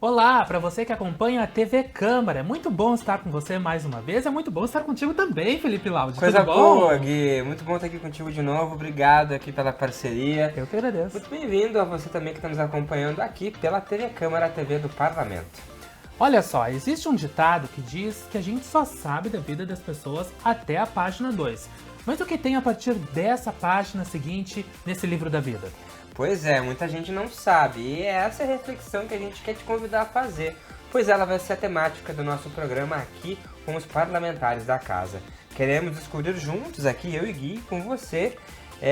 Olá, para você que acompanha a TV Câmara, é muito bom estar com você mais uma vez, é muito bom estar contigo também, Felipe Laude. Coisa Tudo bom? boa, Gui. Muito bom estar aqui contigo de novo. Obrigado aqui pela parceria. Eu que agradeço. Muito bem-vindo a você também que está nos acompanhando aqui pela TV Câmara, a TV do Parlamento. Olha só, existe um ditado que diz que a gente só sabe da vida das pessoas até a página 2. Mas o que tem a partir dessa página seguinte nesse livro da vida? Pois é, muita gente não sabe, e essa é a reflexão que a gente quer te convidar a fazer, pois ela vai ser a temática do nosso programa aqui com os parlamentares da casa. Queremos descobrir juntos aqui, eu e Gui, com você,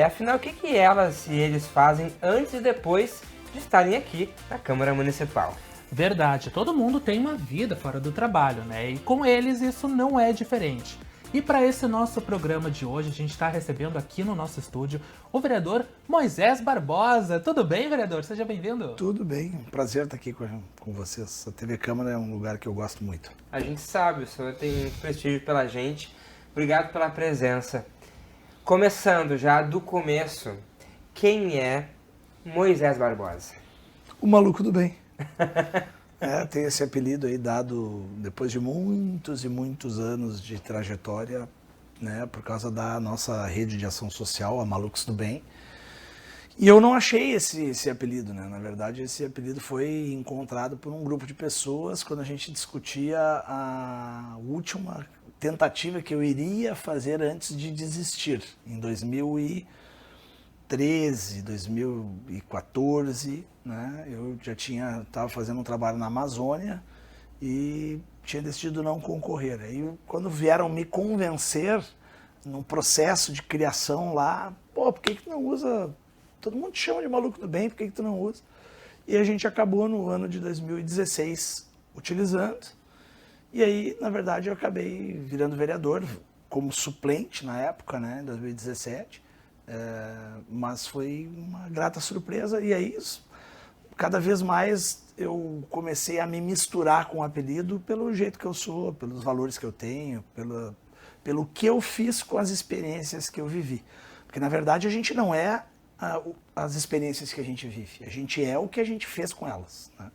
afinal, o que elas e eles fazem antes e depois de estarem aqui na Câmara Municipal. Verdade, todo mundo tem uma vida fora do trabalho, né? E com eles isso não é diferente. E para esse nosso programa de hoje, a gente está recebendo aqui no nosso estúdio o vereador Moisés Barbosa. Tudo bem, vereador? Seja bem-vindo. Tudo bem, um prazer estar aqui com vocês. A TV Câmara é um lugar que eu gosto muito. A gente sabe, o senhor tem muito prestígio pela gente. Obrigado pela presença. Começando já do começo, quem é Moisés Barbosa? O maluco do bem. Tem esse apelido aí dado depois de muitos e muitos anos de trajetória, né, por causa da nossa rede de ação social, a Malucos do Bem. E eu não achei esse apelido, né? Na verdade, esse apelido foi encontrado por um grupo de pessoas quando a gente discutia a última tentativa que eu iria fazer antes de desistir, em 2013, 2014, né? Eu já estava fazendo um trabalho na Amazônia e tinha decidido não concorrer. Aí quando vieram me convencer num processo de criação lá, por que tu não usa? Todo mundo te chama de maluco do bem, por que tu não usa? E a gente acabou no ano de 2016 utilizando. E aí, na verdade, eu acabei virando vereador como suplente na época, né, em 2017. Mas foi uma grata surpresa. E aí, cada vez mais eu comecei a me misturar com o apelido pelo jeito que eu sou, pelos valores que eu tenho, pelo que eu fiz com as experiências que eu vivi. Porque, na verdade, a gente não é as experiências que a gente vive, a gente é o que a gente fez com elas, né?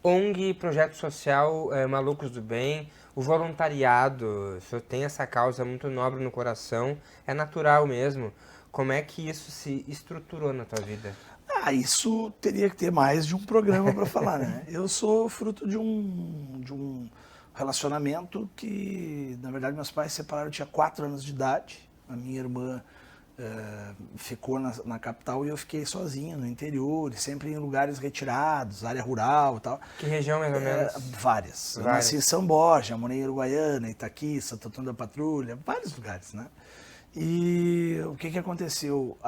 ONG, projeto social, Malucos do Bem, o voluntariado, o senhor tem essa causa muito nobre no coração, é natural mesmo. Como é que isso se estruturou na tua vida? Isso teria que ter mais de um programa para falar, né? Eu sou fruto de um relacionamento que, na verdade, meus pais se separaram, eu tinha 4 anos de idade. A minha irmã ficou na capital e eu fiquei sozinho no interior, sempre em lugares retirados, área rural e tal. Que região mais ou menos? Várias. Eu nasci em São Borja, morei em Uruguaiana, Itaqui, Santo Antônio da Patrulha, vários lugares, né? E o que aconteceu?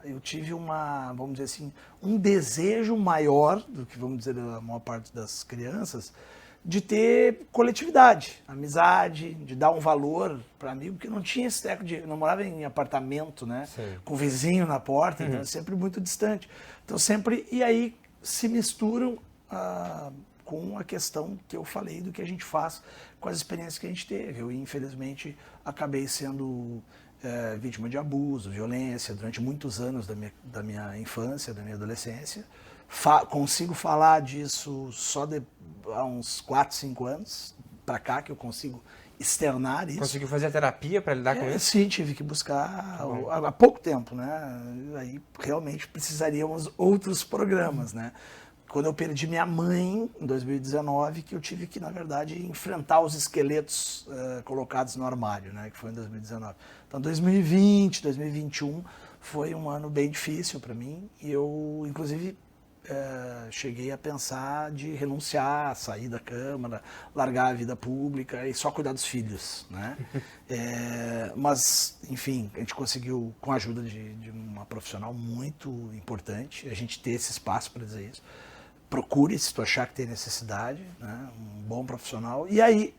Eu tive vamos dizer assim, um desejo maior do que, vamos dizer, a maior parte das crianças, de ter coletividade, amizade, de dar um valor para amigo, porque não tinha esse teco não morava em apartamento, né? Sim. Com vizinho na porta, então sempre muito distante. Então sempre, e aí se misturam com a questão que eu falei do que a gente faz com as experiências que a gente teve. Eu, infelizmente, acabei sendo vítima de abuso, violência, durante muitos anos da minha infância, da minha adolescência. Consigo falar disso só há uns 4, 5 anos para cá, que eu consigo externar isso. Conseguiu fazer a terapia para lidar com isso? Sim, tive que buscar há pouco tempo, né? Aí realmente precisaríamos outros programas, né? Quando eu perdi minha mãe, em 2019, que eu tive que, na verdade, enfrentar os esqueletos colocados no armário, né? Que foi em 2019. Então, 2020, 2021 foi um ano bem difícil para mim. E eu, inclusive, cheguei a pensar de renunciar, sair da Câmara, largar a vida pública e só cuidar dos filhos, né? Mas, enfim, a gente conseguiu, com a ajuda de uma profissional muito importante, a gente ter esse espaço para dizer isso. Procure, se tu achar que tem necessidade, né? Um bom profissional. E aí,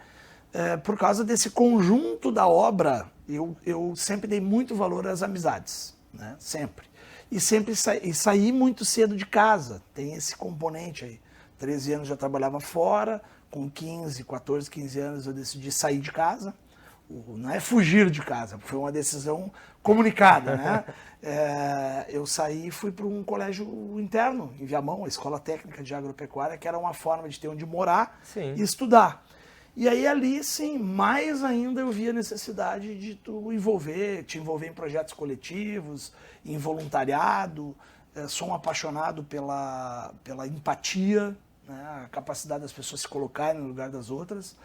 por causa desse conjunto da obra, eu sempre dei muito valor às amizades, né? Sempre. E sempre saí muito cedo de casa, tem esse componente aí. 13 anos já trabalhava fora, com 14, 15 anos eu decidi sair de casa. não é fugir de casa, foi uma decisão comunicada, né? Eu saí e fui para um colégio interno, em Viamão, a Escola Técnica de Agropecuária, que era uma forma de ter onde morar e estudar. E aí ali, sim, mais ainda eu vi a necessidade de te envolver em projetos coletivos, em voluntariado. Sou um apaixonado pela empatia, né, a capacidade das pessoas se colocarem no lugar das outras.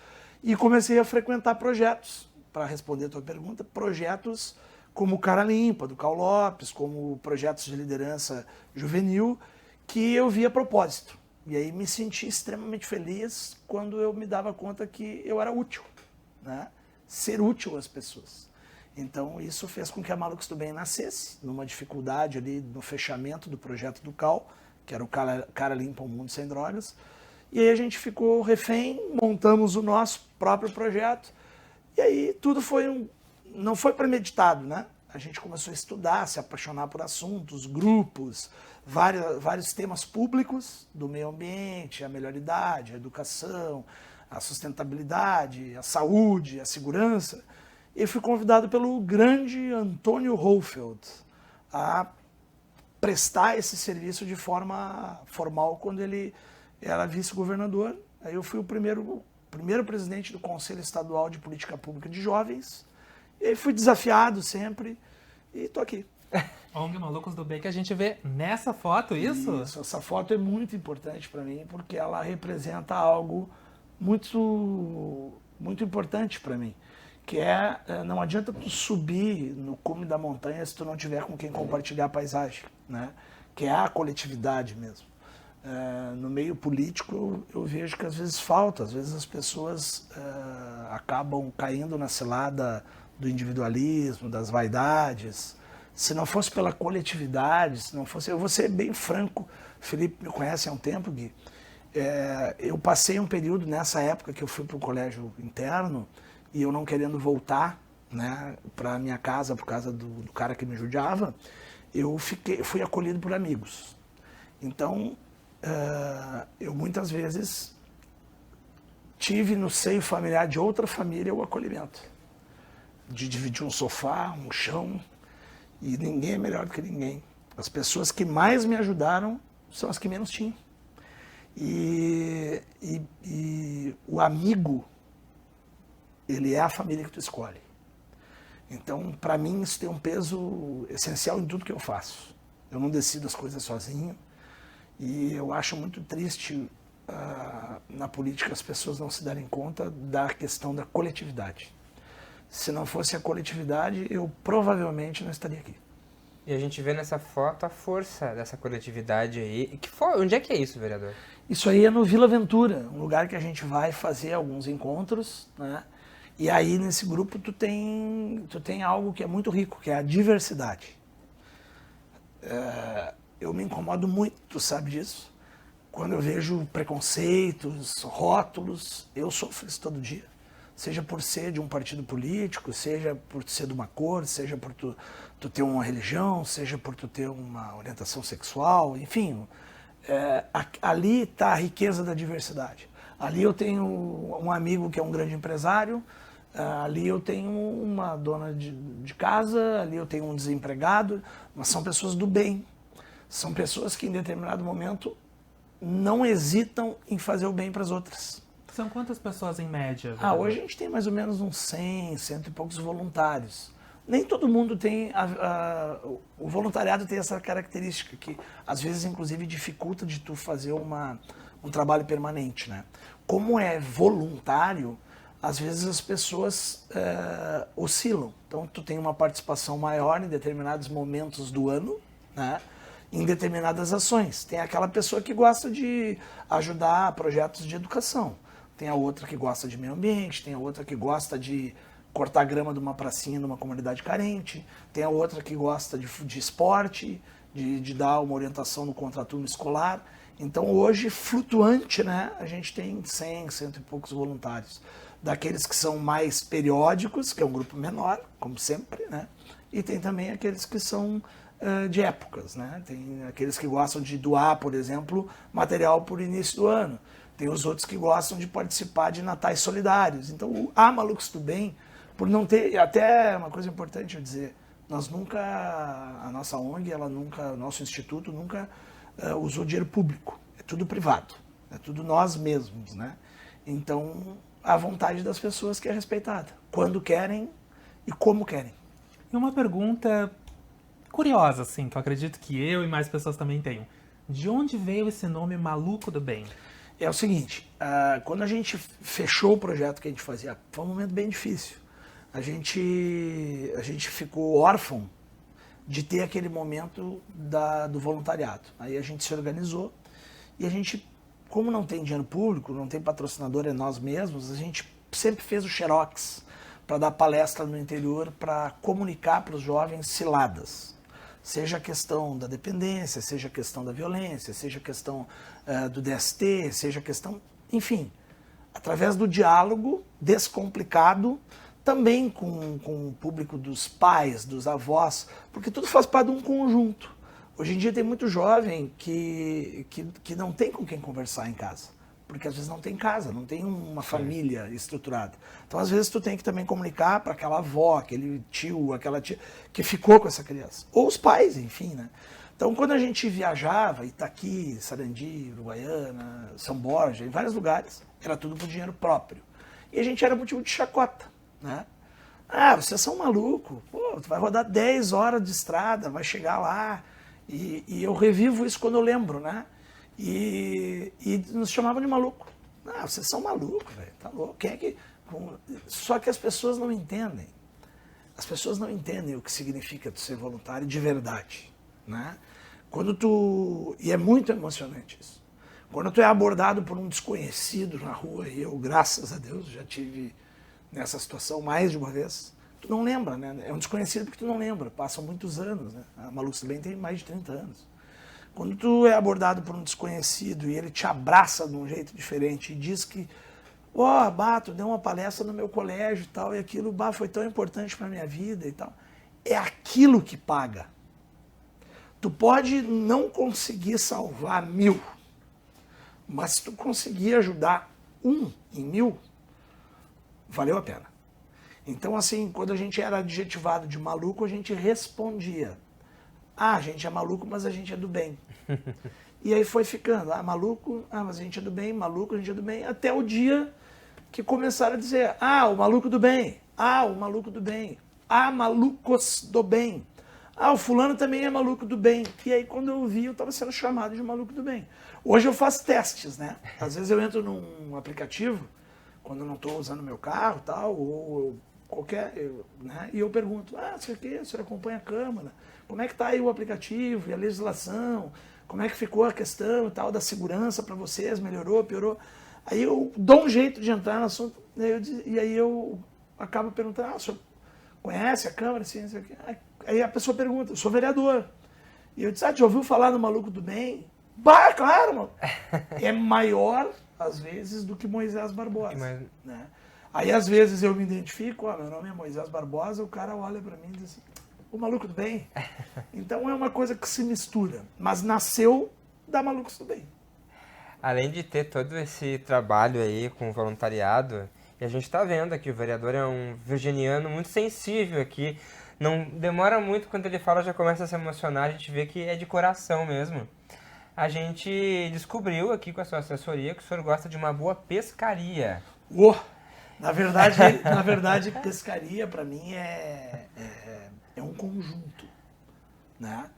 E comecei a frequentar projetos, para responder a tua pergunta, projetos como o Cara Limpa, do Cal Lopes, como projetos de liderança juvenil, que eu via propósito. E aí me senti extremamente feliz quando eu me dava conta que eu era útil, né? Ser útil às pessoas. Então isso fez com que a Malucos do Bem nascesse, numa dificuldade ali no fechamento do projeto do Cal, que era o Cara Limpa, um Mundo Sem Drogas. E aí a gente ficou refém, montamos o nosso próprio projeto, e aí tudo não foi premeditado, né? A gente começou a estudar, se apaixonar por assuntos, grupos, vários temas públicos do meio ambiente, a melhoridade, a educação, a sustentabilidade, a saúde, a segurança. E fui convidado pelo grande Antônio Hohlfeld a prestar esse serviço de forma formal quando ele era vice-governador. Aí eu fui o primeiro presidente do Conselho Estadual de Política Pública de Jovens. E aí fui desafiado sempre e tô aqui. ONG Malucos do Bem que a gente vê nessa foto, isso? Isso, essa foto é muito importante para mim porque ela representa algo muito, muito importante para mim, que não adianta tu subir no cume da montanha se tu não tiver com quem compartilhar a paisagem, né? Que é a coletividade mesmo. No meio político eu vejo que às vezes falta, às vezes as pessoas acabam caindo na cilada do individualismo, das vaidades. Se não fosse pela coletividade, se não fosse... Eu vou ser bem franco, o Felipe me conhece há um tempo, Gui. Eu passei um período nessa época que eu fui para o colégio interno e eu não querendo voltar, né, para minha casa por causa do cara que me judiava, eu fui acolhido por amigos. Então, eu muitas vezes tive no seio familiar de outra família o acolhimento. De dividir um sofá, um chão, e ninguém é melhor do que ninguém. As pessoas que mais me ajudaram são as que menos tinham. E o amigo, ele é a família que tu escolhe. Então, para mim, isso tem um peso essencial em tudo que eu faço. Eu não decido as coisas sozinho. E eu acho muito triste na política as pessoas não se darem conta da questão da coletividade. Se não fosse a coletividade, eu provavelmente não estaria aqui. E a gente vê nessa foto a força dessa coletividade aí. Onde é que é isso, vereador? Isso aí é no Vila Ventura, um lugar que a gente vai fazer alguns encontros, né? E aí nesse grupo tu tem algo que é muito rico, que é a diversidade. Eu me incomodo muito, tu sabe disso. Quando eu vejo preconceitos, rótulos, eu sofro isso todo dia. Seja por ser de um partido político, seja por ser de uma cor, seja por tu ter uma religião, seja por tu ter uma orientação sexual, enfim. Ali está a riqueza da diversidade. Ali eu tenho um amigo que é um grande empresário, ali eu tenho uma dona de casa, ali eu tenho um desempregado, mas são pessoas do bem. São pessoas que em determinado momento não hesitam em fazer o bem para as outras. São quantas pessoas em média? Hoje a gente tem mais ou menos uns 100 e poucos voluntários. Nem todo mundo tem... o voluntariado tem essa característica que, às vezes, inclusive, dificulta de tu fazer um trabalho permanente, né? Como é voluntário, às vezes as pessoas oscilam. Então, tu tem uma participação maior em determinados momentos do ano, né? Em determinadas ações. Tem aquela pessoa que gosta de ajudar projetos de educação. Tem a outra que gosta de meio ambiente, tem a outra que gosta de cortar grama de uma pracinha numa comunidade carente, tem a outra que gosta de esporte, de dar uma orientação no contraturno escolar. Então hoje, flutuante, né, a gente tem 100 e poucos voluntários. Daqueles que são mais periódicos, que é um grupo menor, como sempre, né, e tem também aqueles que são de épocas, né? Tem aqueles que gostam de doar, por exemplo, material por início do ano. Tem os outros que gostam de participar de natais solidários. Então, a Malucos do Bem, por não ter, até uma coisa importante eu dizer, nós nunca, a nossa ONG, ela nunca, o nosso instituto nunca usou dinheiro público, é tudo privado, é tudo nós mesmos, né? Então, a vontade das pessoas que é respeitada, quando querem e como querem. E uma pergunta curiosa, assim, que eu acredito que eu e mais pessoas também tenham. De onde veio esse nome Maluco do Bem? É o seguinte, quando a gente fechou o projeto que a gente fazia, foi um momento bem difícil. A gente ficou órfão de ter aquele momento do voluntariado. Aí a gente se organizou e a gente, como não tem dinheiro público, não tem patrocinador, é nós mesmos, a gente sempre fez o xerox para dar palestra no interior, para comunicar para os jovens ciladas. Seja a questão da dependência, seja a questão da violência, seja a questão do DST, seja a questão... Enfim, através do diálogo descomplicado, também com o público dos pais, dos avós, porque tudo faz parte de um conjunto. Hoje em dia tem muito jovem que não tem com quem conversar em casa, porque às vezes não tem casa, não tem uma família estruturada. Então às vezes tu tem que também comunicar para aquela avó, aquele tio, aquela tia que ficou com essa criança. Ou os pais, enfim, né? Então quando a gente viajava, Itaqui, Sarandi, Uruguaiana, São Borja, em vários lugares, era tudo por dinheiro próprio. E a gente era motivo de chacota, né? Ah, vocês são malucos, pô, tu vai rodar 10 horas de estrada, vai chegar lá. E eu revivo isso quando eu lembro, né? E nos chamavam de maluco. Ah, vocês são malucos, velho, tá louco. Quem é que... Só que as pessoas não entendem. As pessoas não entendem o que significa tu ser voluntário de verdade, né? Quando tu... E é muito emocionante isso. Quando tu é abordado por um desconhecido na rua, e eu, graças a Deus, já tive nessa situação mais de uma vez, tu não lembra, né? É um desconhecido porque tu não lembra. Passam muitos anos, né? A Malucos do Bem tem mais de 30 anos. Quando tu é abordado por um desconhecido e ele te abraça de um jeito diferente e diz que tu deu uma palestra no meu colégio e tal, e aquilo, foi tão importante para minha vida e tal. É aquilo que paga. Tu pode não conseguir salvar 1000, mas se tu conseguir ajudar 1 em 1000, valeu a pena. Então, assim, quando a gente era adjetivado de maluco, a gente respondia. Ah, a gente é maluco, mas a gente é do bem. E aí foi ficando. Ah, maluco, mas a gente é do bem, maluco, a gente é do bem. Até o dia que começaram a dizer, o maluco do bem. O maluco do bem. Malucos do bem. O fulano também é maluco do bem. E aí, quando eu vi, eu estava sendo chamado de maluco do bem. Hoje eu faço testes, né? Às vezes eu entro num aplicativo, quando eu não estou usando meu carro e tal, ou qualquer, né? E eu pergunto, isso aqui, o senhor acompanha a Câmara, como é que está aí o aplicativo e a legislação, como é que ficou a questão e tal da segurança para vocês, melhorou, piorou? Aí eu dou um jeito de entrar no assunto, e aí eu acabo perguntando, o senhor conhece a Câmara? Sim, isso aqui. Aí a pessoa pergunta, eu sou vereador. E eu disse, já ouviu falar no Maluco do Bem? Claro, mano. É maior, às vezes, do que Moisés Barbosa. Né? Aí, às vezes, eu me identifico, meu nome é Moisés Barbosa, o cara olha pra mim e diz assim, o Maluco do Bem. Então, é uma coisa que se mistura, mas nasceu da Malucos do Bem. Além de ter todo esse trabalho aí com voluntariado, e a gente está vendo aqui, o vereador é um virginiano muito sensível aqui, não demora muito, quando ele fala já começa a se emocionar, a gente vê que é de coração mesmo. A gente descobriu aqui com a sua assessoria que o senhor gosta de uma boa pescaria. Na verdade, pescaria para mim é um conjunto, né?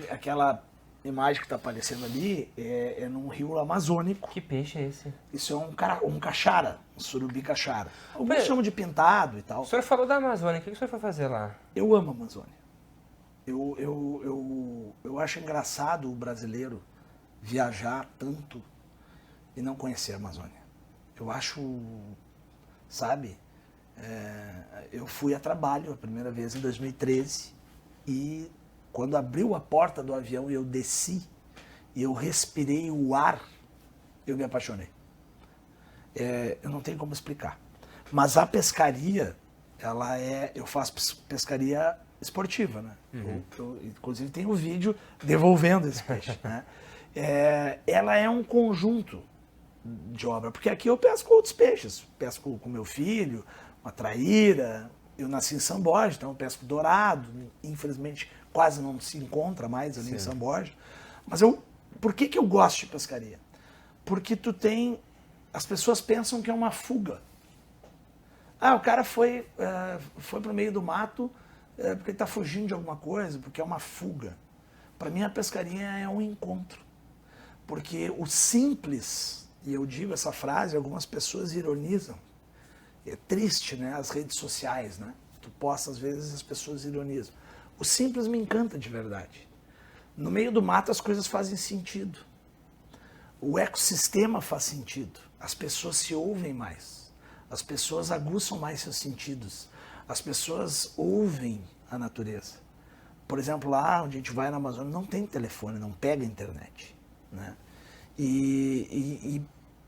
Aquela imagem que está aparecendo ali é num rio amazônico. Que peixe é esse? Isso é um caxara, um surubi caxara. Alguns chamam de pintado e tal. O senhor falou da Amazônia, o que o senhor foi fazer lá? Eu amo a Amazônia. Eu acho engraçado o brasileiro viajar tanto e não conhecer a Amazônia. Eu acho, sabe, eu fui a trabalho a primeira vez em 2013 e quando abriu a porta do avião e eu desci e eu respirei o ar, eu me apaixonei. Eu não tenho como explicar. Mas a pescaria, eu faço pescaria esportiva, né? Eu, inclusive tem um vídeo devolvendo esse peixe, né? Ela é um conjunto de obra, porque aqui eu pesco outros peixes, pesco com meu filho, uma traíra. Eu nasci em São Borja, então eu pesco dourado. Infelizmente, quase não se encontra mais ali em São Borja. Mas por que eu gosto de pescaria? Porque as pessoas pensam que é uma fuga. O cara foi para o meio do mato porque ele está fugindo de alguma coisa, porque é uma fuga. Para mim, a pescaria é um encontro. Porque o simples, e eu digo essa frase, algumas pessoas ironizam. É triste, né? As redes sociais, né? Tu posta, às vezes, as pessoas ironizam. O simples me encanta de verdade. No meio do mato, as coisas fazem sentido. O ecossistema faz sentido. As pessoas se ouvem mais. As pessoas aguçam mais seus sentidos. As pessoas ouvem a natureza. Por exemplo, lá onde a gente vai na Amazônia, não tem telefone, não pega internet, né? E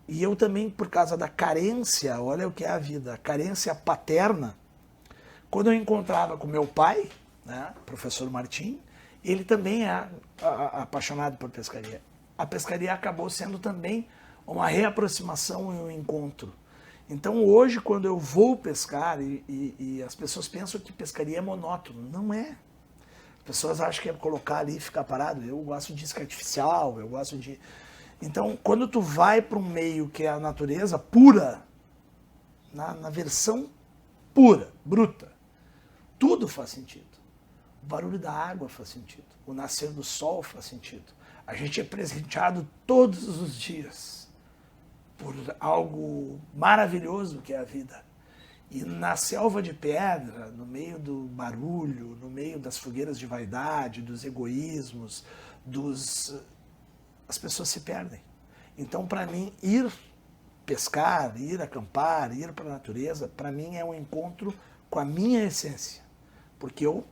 eu também, por causa da carência, olha o que é a vida, a carência paterna, quando eu encontrava com meu pai, né, professor Martim, ele também é apaixonado por pescaria. A pescaria acabou sendo também uma reaproximação e um encontro. Então hoje, quando eu vou pescar, e as pessoas pensam que pescaria é monótono, não é. As pessoas acham que é colocar ali e ficar parado. Eu gosto de isca artificial, eu gosto de... Então, quando tu vai para um meio que é a natureza pura, na versão pura, bruta, tudo faz sentido. O barulho da água faz sentido. O nascer do sol faz sentido. A gente é presenteado todos os dias por algo maravilhoso que é a vida. E na selva de pedra, no meio do barulho, no meio das fogueiras de vaidade, dos egoísmos, as pessoas se perdem. Então, para mim, ir pescar, ir acampar, ir para a natureza, para mim é um encontro com a minha essência. Porque eu,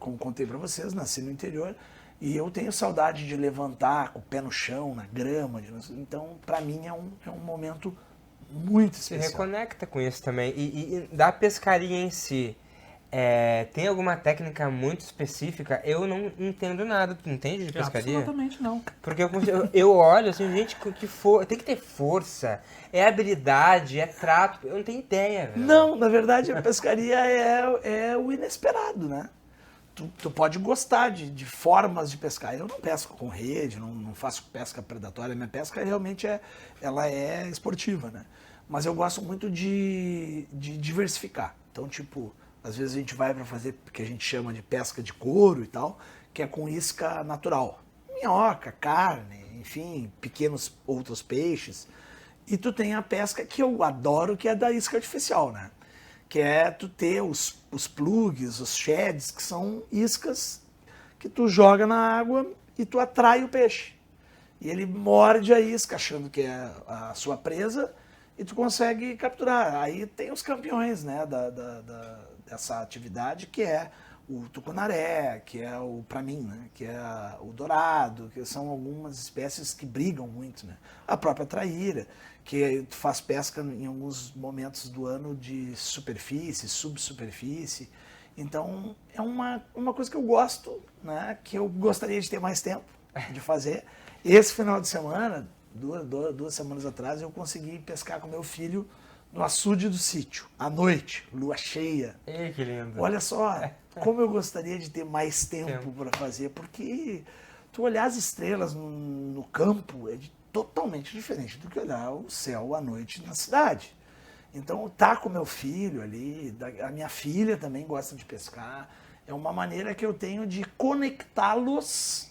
como contei para vocês, nasci no interior e eu tenho saudade de levantar com o pé no chão, na grama. Então, para mim, é um momento muito especial. Se reconecta com isso também. E da pescaria em si, tem alguma técnica muito específica? Eu não entendo nada. Tu entende de pescaria? Absolutamente não. Porque eu olho assim, gente, tem que ter força, é habilidade, é trato. Eu não tenho ideia, velho. Não, na verdade, a pescaria é o inesperado, né? Tu pode gostar de formas de pescar. Eu não pesco com rede, não faço pesca predatória. Minha pesca realmente ela é esportiva, né? Mas eu gosto muito de diversificar. Então, tipo, às vezes a gente vai para fazer o que a gente chama de pesca de couro e tal, que é com isca natural. Minhoca, carne, enfim, pequenos outros peixes. E tu tem a pesca que eu adoro, que é da isca artificial, né? Que é tu ter os plugs, os sheds, que são iscas que tu joga na água e tu atrai o peixe. E ele morde a isca, achando que é a sua presa, e tu consegue capturar. Aí tem os campeões, né, dessa atividade, que é o tucunaré, que é para mim, né, que é o dourado, que são algumas espécies que brigam muito, né? A própria traíra, que tu faz pesca em alguns momentos do ano de superfície, subsuperfície. Então, é uma coisa que eu gosto, né, que eu gostaria de ter mais tempo de fazer. Esse final de semana, duas semanas atrás, eu consegui pescar com meu filho no açude do sítio, à noite, lua cheia. Ei, que lindo. Olha só, como eu gostaria de ter mais tempo para fazer, porque tu olhar as estrelas no campo é totalmente diferente do que olhar o céu à noite na cidade. Então, tá com meu filho ali, a minha filha também gosta de pescar, é uma maneira que eu tenho de conectá-los,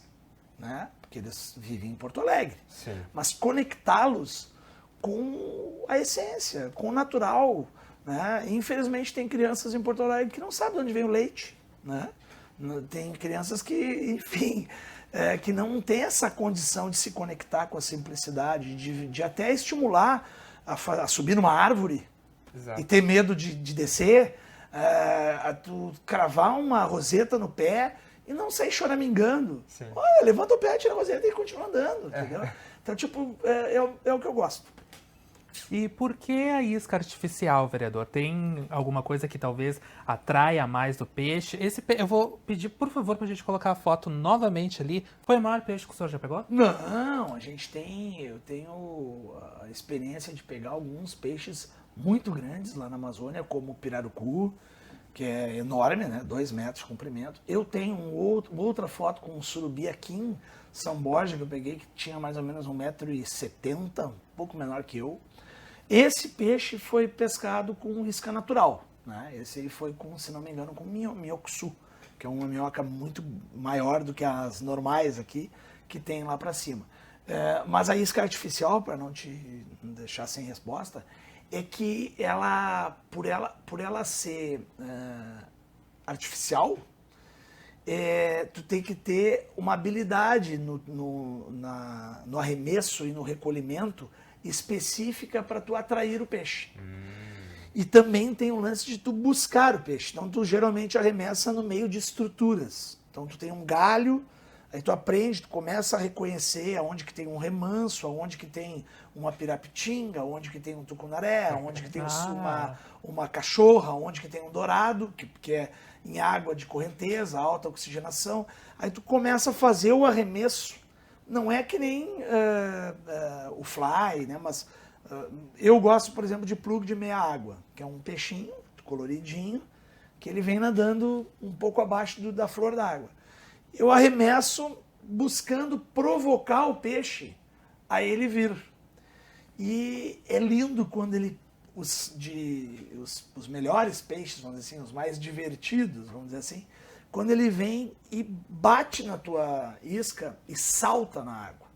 né? Porque eles vivem em Porto Alegre, Sim. mas conectá-los com a essência, com o natural, né? Infelizmente tem crianças em Porto Alegre que não sabem de onde vem o leite, né? Tem crianças que, enfim, que não tem essa condição de se conectar com a simplicidade, de até estimular a subir numa árvore. Exato. E ter medo de descer, a tu cravar uma roseta no pé e não sair choramingando. Sim. Olha, levanta o pé, tira a roseta e continua andando, entendeu? Então, tipo, é o que eu gosto. E por que a isca artificial, vereador? Tem alguma coisa que talvez atraia mais do peixe? Eu vou pedir, por favor, pra gente colocar a foto novamente ali. Foi o maior peixe que o senhor já pegou? Não, eu tenho a experiência de pegar alguns peixes muito grandes lá na Amazônia, como o pirarucu, que é enorme, né? 2 metros de comprimento. Eu tenho outra foto com um surubi aqui São Borja, que eu peguei, que tinha mais ou menos 1,70 m, um pouco menor que eu. Esse peixe foi pescado com isca natural, né? Esse aí foi com, se não me engano, com minhocuçu, que é uma minhoca muito maior do que as normais aqui, que tem lá para cima. Mas a isca artificial, para não te deixar sem resposta, é que por ela ser artificial, tu tem que ter uma habilidade no arremesso e no recolhimento específica para tu atrair o peixe. E também tem o lance de tu buscar o peixe. Então tu geralmente arremessa no meio de estruturas. Então tu tem um galho, aí tu aprende, tu começa a reconhecer aonde que tem um remanso, aonde que tem uma pirapitinga, aonde que tem um tucunaré, aonde que tem uma cachorra, aonde que tem um dourado, que é em água de correnteza, alta oxigenação. Aí tu começa a fazer o arremesso. Não é que nem o fly, né? Mas eu gosto, por exemplo, de plug de meia água, que é um peixinho coloridinho, que ele vem nadando um pouco abaixo da flor d'água. Eu arremesso buscando provocar o peixe a ele vir. E é lindo quando os melhores peixes, vamos dizer assim, os mais divertidos, vamos dizer assim, quando ele vem e bate na tua isca e salta na água.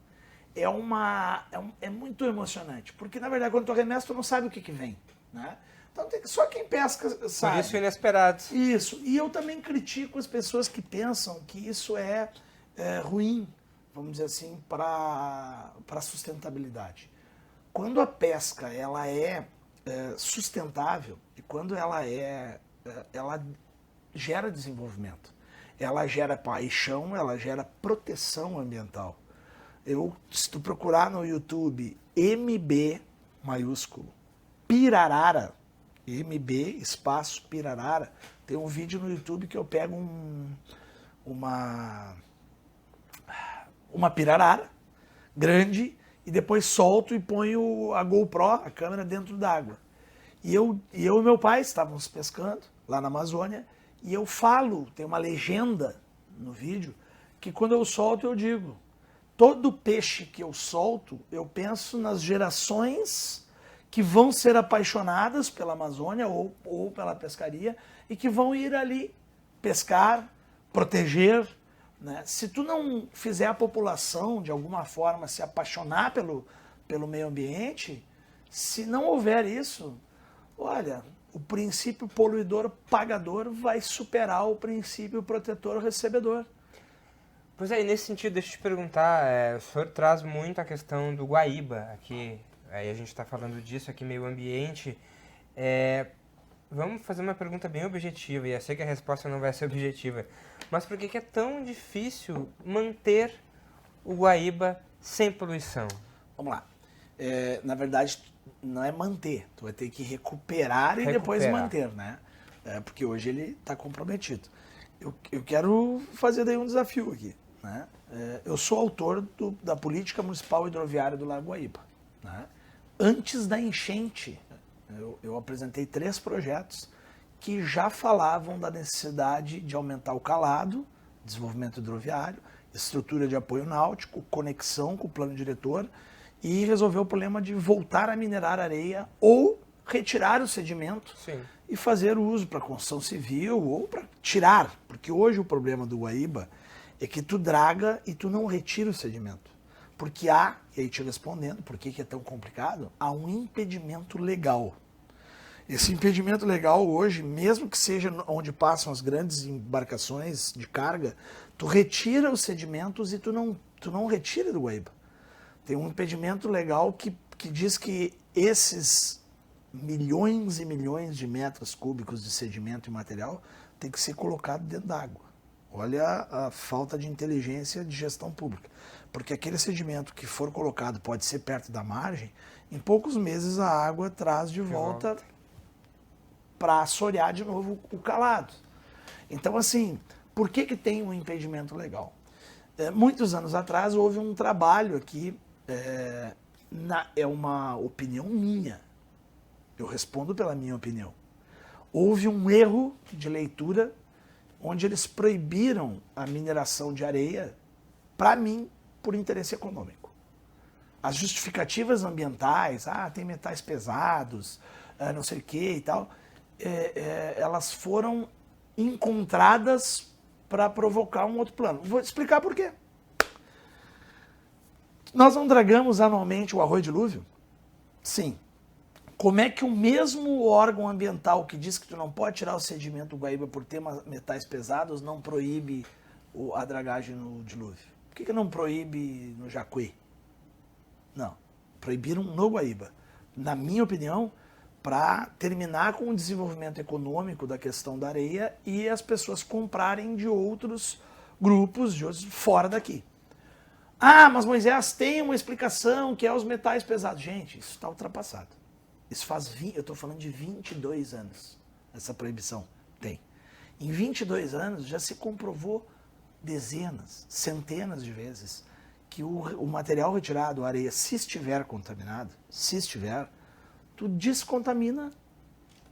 É muito emocionante, porque na verdade quando tu arremessa tu não sabe o que vem, né? Então só quem pesca sabe. Por isso inesperado. Isso, e eu também critico as pessoas que pensam que isso é ruim, vamos dizer assim, para a sustentabilidade. Quando a pesca ela é sustentável e quando ela gera desenvolvimento, ela gera paixão, ela gera proteção ambiental. Se tu procurar no YouTube MB maiúsculo, Pirarara, MB espaço Pirarara, tem um vídeo no YouTube que eu pego uma pirarara grande e depois solto e ponho a GoPro, a câmera, dentro d'água. E eu e meu pai estávamos pescando lá na Amazônia e eu falo, tem uma legenda no vídeo, que quando eu solto eu digo: todo peixe que eu solto, eu penso nas gerações que vão ser apaixonadas pela Amazônia ou pela pescaria e que vão ir ali pescar, proteger, né? Se tu não fizer a população, de alguma forma, se apaixonar pelo meio ambiente, se não houver isso, olha, o princípio poluidor-pagador vai superar o princípio protetor-recebedor. Pois é, e nesse sentido, deixa eu te perguntar, o senhor traz muito a questão do guaíba aqui, aí a gente está falando disso aqui, meio ambiente. Vamos fazer uma pergunta bem objetiva, e eu sei que a resposta não vai ser objetiva, mas por que é tão difícil manter o guaíba sem poluição? Vamos lá. Na verdade, não é manter, tu vai ter que recuperar e depois manter, né? Porque hoje ele está comprometido. Eu quero fazer daí um desafio aqui, né? Eu sou autor da Política Municipal Hidroviária do Lago Guaíba, né? Antes da enchente, eu apresentei 3 projetos que já falavam da necessidade de aumentar o calado, desenvolvimento hidroviário, estrutura de apoio náutico, conexão com o plano diretor e resolver o problema de voltar a minerar areia ou retirar o sedimento. Sim. E fazer uso para construção civil ou para tirar. Porque hoje o problema do guaíba é que tu draga e tu não retira o sedimento. Porque e aí te respondendo, por que é tão complicado? Há um impedimento legal. Esse impedimento legal hoje, mesmo que seja onde passam as grandes embarcações de carga, tu retira os sedimentos e tu não retira do guaíba. Tem um impedimento legal que diz que esses milhões e milhões de metros cúbicos de sedimento e material tem que ser colocado dentro d'água. Olha a falta de inteligência de gestão pública. porque aquele sedimento que for colocado pode ser perto da margem, em poucos meses a água traz de volta para assorear de novo o calado. Então, assim, por que tem um impedimento legal? Muitos anos atrás houve um trabalho aqui, é uma opinião minha, eu respondo pela minha opinião. Houve um erro de leitura onde eles proibiram a mineração de areia, para mim, por interesse econômico. As justificativas ambientais, tem metais pesados, não sei o que e tal, elas foram encontradas para provocar um outro plano. Vou te explicar por quê. Nós não dragamos anualmente o arroio dilúvio? Sim. Como é que o mesmo órgão ambiental que diz que tu não pode tirar o sedimento do Guaíba por ter metais pesados não proíbe a dragagem no dilúvio? Por que não proíbe no Jacuí? Não. Proibiram no Guaíba. Na minha opinião, para terminar com o desenvolvimento econômico da questão da areia e as pessoas comprarem de outros grupos, de outros fora daqui. Mas Moisés tem uma explicação que é os metais pesados. Gente, isso está ultrapassado. Isso eu estou falando de 22 anos, essa proibição tem. Em 22 anos já se comprovou dezenas, centenas de vezes que o material retirado, a areia, se estiver contaminado, tu descontamina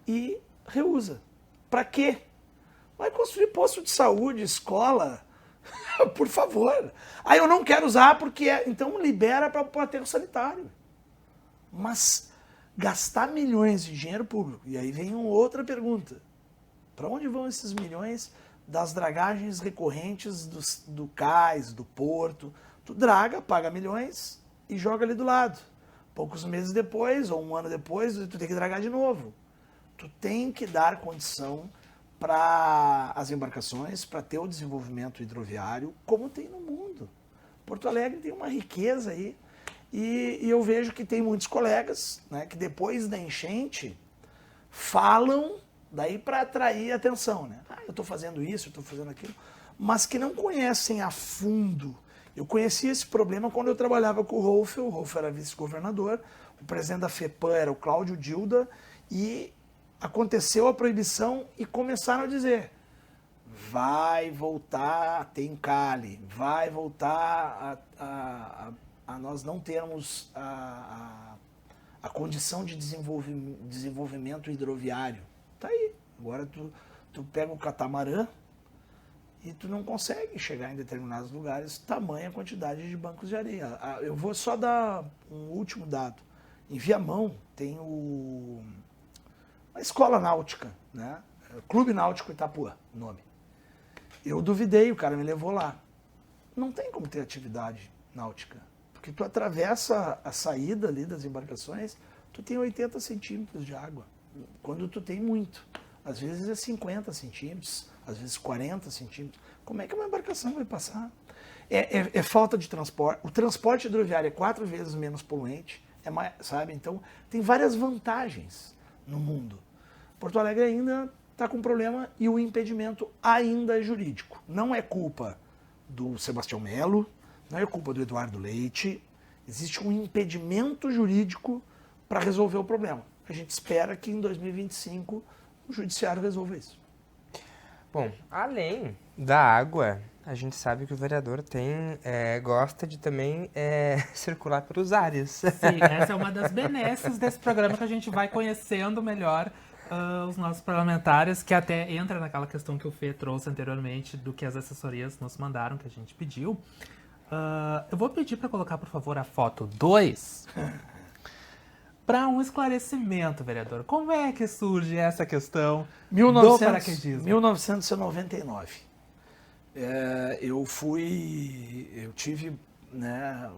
e reusa. Para quê? Vai construir posto de saúde, escola, por favor. Eu não quero usar porque então libera para o aterro sanitário. Mas gastar milhões de dinheiro público, e aí vem uma outra pergunta. Para onde vão esses milhões das dragagens recorrentes do cais, do porto? Tu draga, paga milhões e joga ali do lado. Poucos meses depois, ou um ano depois, tu tem que dragar de novo. Tu tem que dar condição para as embarcações, para ter o desenvolvimento hidroviário, como tem no mundo. Porto Alegre tem uma riqueza aí, e eu vejo que tem muitos colegas, né, que depois da enchente falam daí para atrair atenção. Né? Eu estou fazendo isso, eu estou fazendo aquilo, mas que não conhecem a fundo. Eu conheci esse problema quando eu trabalhava com o Rolf era vice-governador, o presidente da FEPAM era o Cláudio Dilda, e aconteceu a proibição e começaram a dizer: vai voltar a ter encalhe, vai voltar a nós não termos a condição de desenvolvimento hidroviário. Tá aí. Agora tu pega o catamarã e tu não consegue chegar em determinados lugares, tamanha quantidade de bancos de areia. Eu vou só dar um último dado. Em Viamão tem a escola náutica, né? Clube Náutico Itapuã, o nome. Eu duvidei, o cara me levou lá. Não tem como ter atividade náutica, porque tu atravessa a saída ali das embarcações, tu tem 80 centímetros de água, quando tu tem muito. Às vezes é 50 centímetros, às vezes 40 centímetros. Como é que uma embarcação vai passar? É falta de transporte. O transporte hidroviário é 4 vezes menos poluente, sabe? Então, tem várias vantagens no mundo. Porto Alegre ainda está com problema e o impedimento ainda é jurídico. Não é culpa do Sebastião Melo, não é culpa do Eduardo Leite. Existe um impedimento jurídico para resolver o problema. A gente espera que em 2025 o judiciário resolva isso. Bom, além da água, a gente sabe que o vereador gosta de também circular pelos ares. Sim, essa é uma das benesses desse programa, que a gente vai conhecendo melhor os nossos parlamentares, que até entra naquela questão que o Fê trouxe anteriormente, do que as assessorias nos mandaram, que a gente pediu. Eu vou pedir para colocar, por favor, a foto 2, para um esclarecimento, vereador. Como é que surge essa questão do paraquedismo? 1999. Eu tive, né,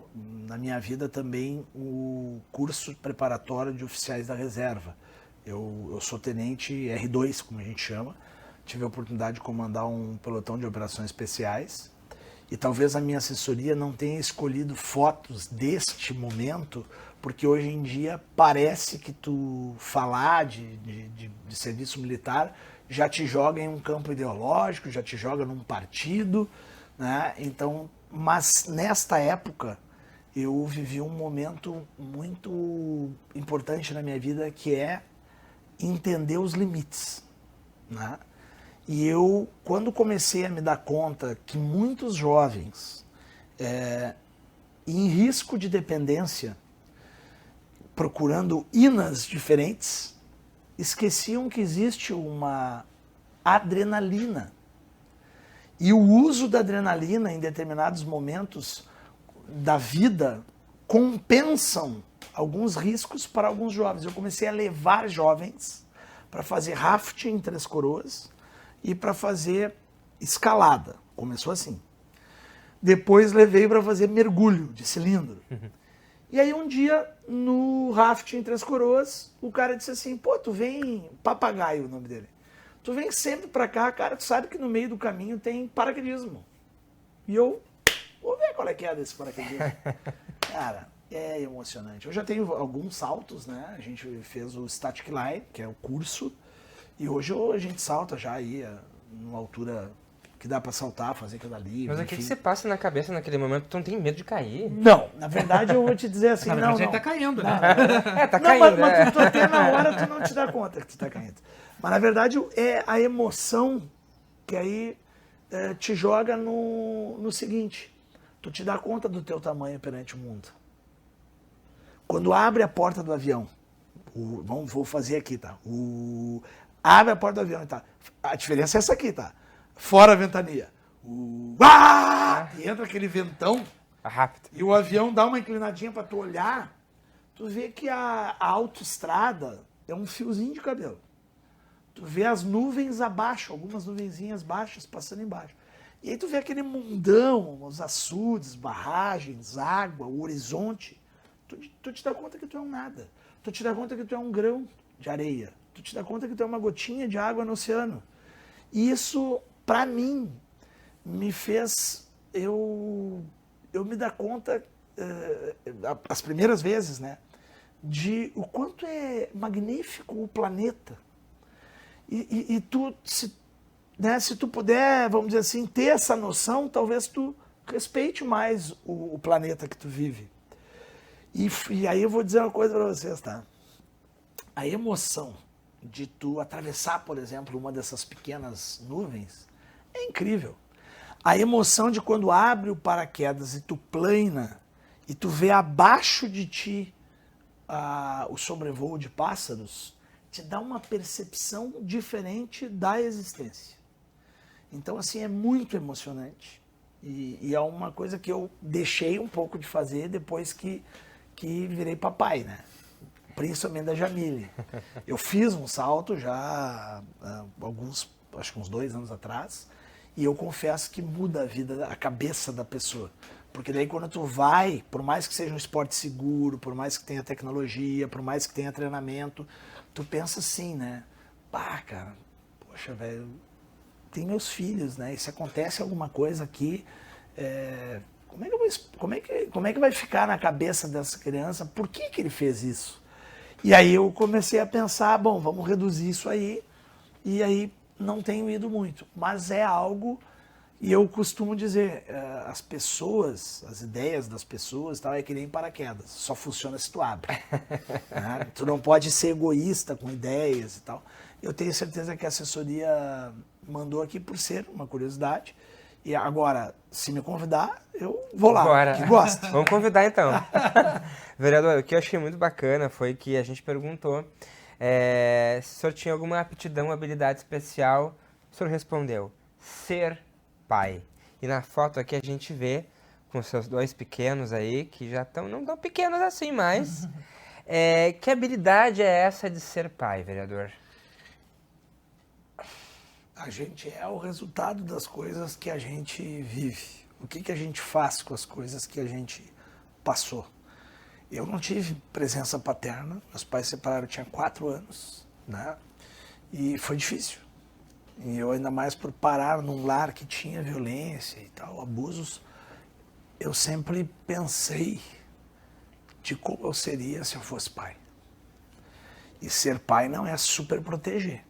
na minha vida também o curso preparatório de oficiais da reserva. Eu sou tenente R2, como a gente chama. Tive a oportunidade de comandar um pelotão de operações especiais. E talvez a minha assessoria não tenha escolhido fotos deste momento, porque hoje em dia parece que tu falar de serviço militar já te joga em um campo ideológico, já te joga num partido, né? Então Mas nesta época eu vivi um momento muito importante na minha vida, que é entender os limites, né? E eu, quando comecei a me dar conta que muitos jovens em risco de dependência, procurando inas diferentes, esqueciam que existe uma adrenalina. E o uso da adrenalina em determinados momentos da vida compensam alguns riscos para alguns jovens. Eu comecei a levar jovens para fazer rafting em Três Coroas e para fazer escalada. Começou assim. Depois levei para fazer mergulho de cilindro. E aí um dia, no rafting em Três Coroas, o cara disse assim, pô, tu vem... Papagaio, o nome dele. Tu vem sempre pra cá, cara, tu sabe que no meio do caminho tem paraquedismo. E eu, vou ver qual é que é desse paraquedismo. Cara, é emocionante. Eu já tenho alguns saltos, né? A gente fez o Static Line, que é o curso, e hoje a gente salta já aí, numa altura que dá pra saltar, fazer aquilo ali. Mas o que você passa na cabeça naquele momento? Tu não tem medo de cair? Não, na verdade eu vou te dizer assim, Na verdade, não. ele tá caindo, né? Tá Não, caindo. mas tu até na hora tu não te dá conta que tu tá caindo. Mas na verdade é a emoção que aí te joga no seguinte, tu te dá conta do teu tamanho perante o mundo. Quando abre a porta do avião, vou fazer aqui, tá? Abre a porta do avião, tá? A diferença é essa aqui, tá? Fora a ventania. E entra aquele ventão Rápido. e o avião dá uma inclinadinha pra tu olhar, tu vê que a autoestrada é um fiozinho de cabelo. Tu vê as nuvens abaixo, algumas nuvenzinhas baixas passando embaixo. E aí tu vê aquele mundão, os açudes, barragens, água, o horizonte. Tu te dá conta que tu é um nada. Tu te dá conta que tu é um grão de areia. Tu te dá conta que tu é uma gotinha de água no oceano. E isso, pra mim, me fez eu me dar conta, as primeiras vezes, né, de o quanto é magnífico o planeta. E tu, se tu puder, vamos dizer assim, ter essa noção, talvez tu respeite mais o planeta que tu vive. E aí eu vou dizer uma coisa para vocês, tá? A emoção de tu atravessar, por exemplo, uma dessas pequenas nuvens é incrível. A emoção de quando abre o paraquedas e tu plana e tu vê abaixo de ti o sobrevoo de pássaros, te dá uma percepção diferente da existência. Então, assim, é muito emocionante. E é uma coisa que eu deixei um pouco de fazer depois que virei papai, né? Principalmente da Jamile. Eu fiz um salto já acho que uns 2 anos atrás, e eu confesso que muda a vida, a cabeça da pessoa. Porque daí quando tu vai, por mais que seja um esporte seguro, por mais que tenha tecnologia, por mais que tenha treinamento, tu pensa assim, né? Pá, cara, poxa, velho, tem meus filhos, né? E se acontece alguma coisa aqui, como é que vai ficar na cabeça dessa criança? Por que ele fez isso? E aí eu comecei a pensar, bom, vamos reduzir isso aí. E aí não tenho ido muito. Mas é algo, e eu costumo dizer, as pessoas, as ideias das pessoas, tal, é que nem paraquedas. Só funciona se tu abre. Né? Tu não pode ser egoísta com ideias e tal. Eu tenho certeza que a assessoria mandou aqui por ser uma curiosidade. E agora, se me convidar, eu vou lá, Bora. que gosta. Vamos convidar então. Vereador, o que eu achei muito bacana foi que a gente perguntou se o senhor tinha alguma aptidão, habilidade especial. O senhor respondeu, ser pai. E na foto aqui a gente vê com seus 2 pequenos aí, que já estão, não tão pequenos assim, mas... que habilidade é essa de ser pai, vereador? A gente é o resultado das coisas que a gente vive. O que a gente faz com as coisas que a gente passou. Eu não tive presença paterna. Meus pais se separaram, eu tinha 4 anos, né? E foi difícil. E eu, ainda mais por parar num lar que tinha violência e tal, abusos, eu sempre pensei de como eu seria se eu fosse pai. E ser pai não é super proteger.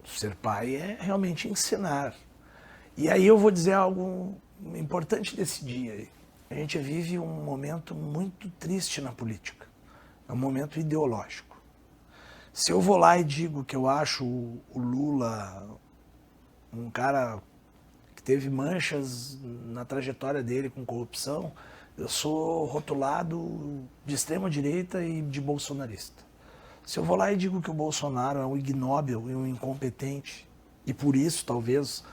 Ser pai é realmente ensinar. E aí eu vou dizer algo importante desse dia aí. A gente vive um momento muito triste na política. É um momento ideológico. Se eu vou lá e digo que eu acho o Lula um cara que teve manchas na trajetória dele com corrupção, eu sou rotulado de extrema direita e de bolsonarista. Se eu vou lá e digo que o Bolsonaro é um ignóbil e um incompetente, e por isso talvez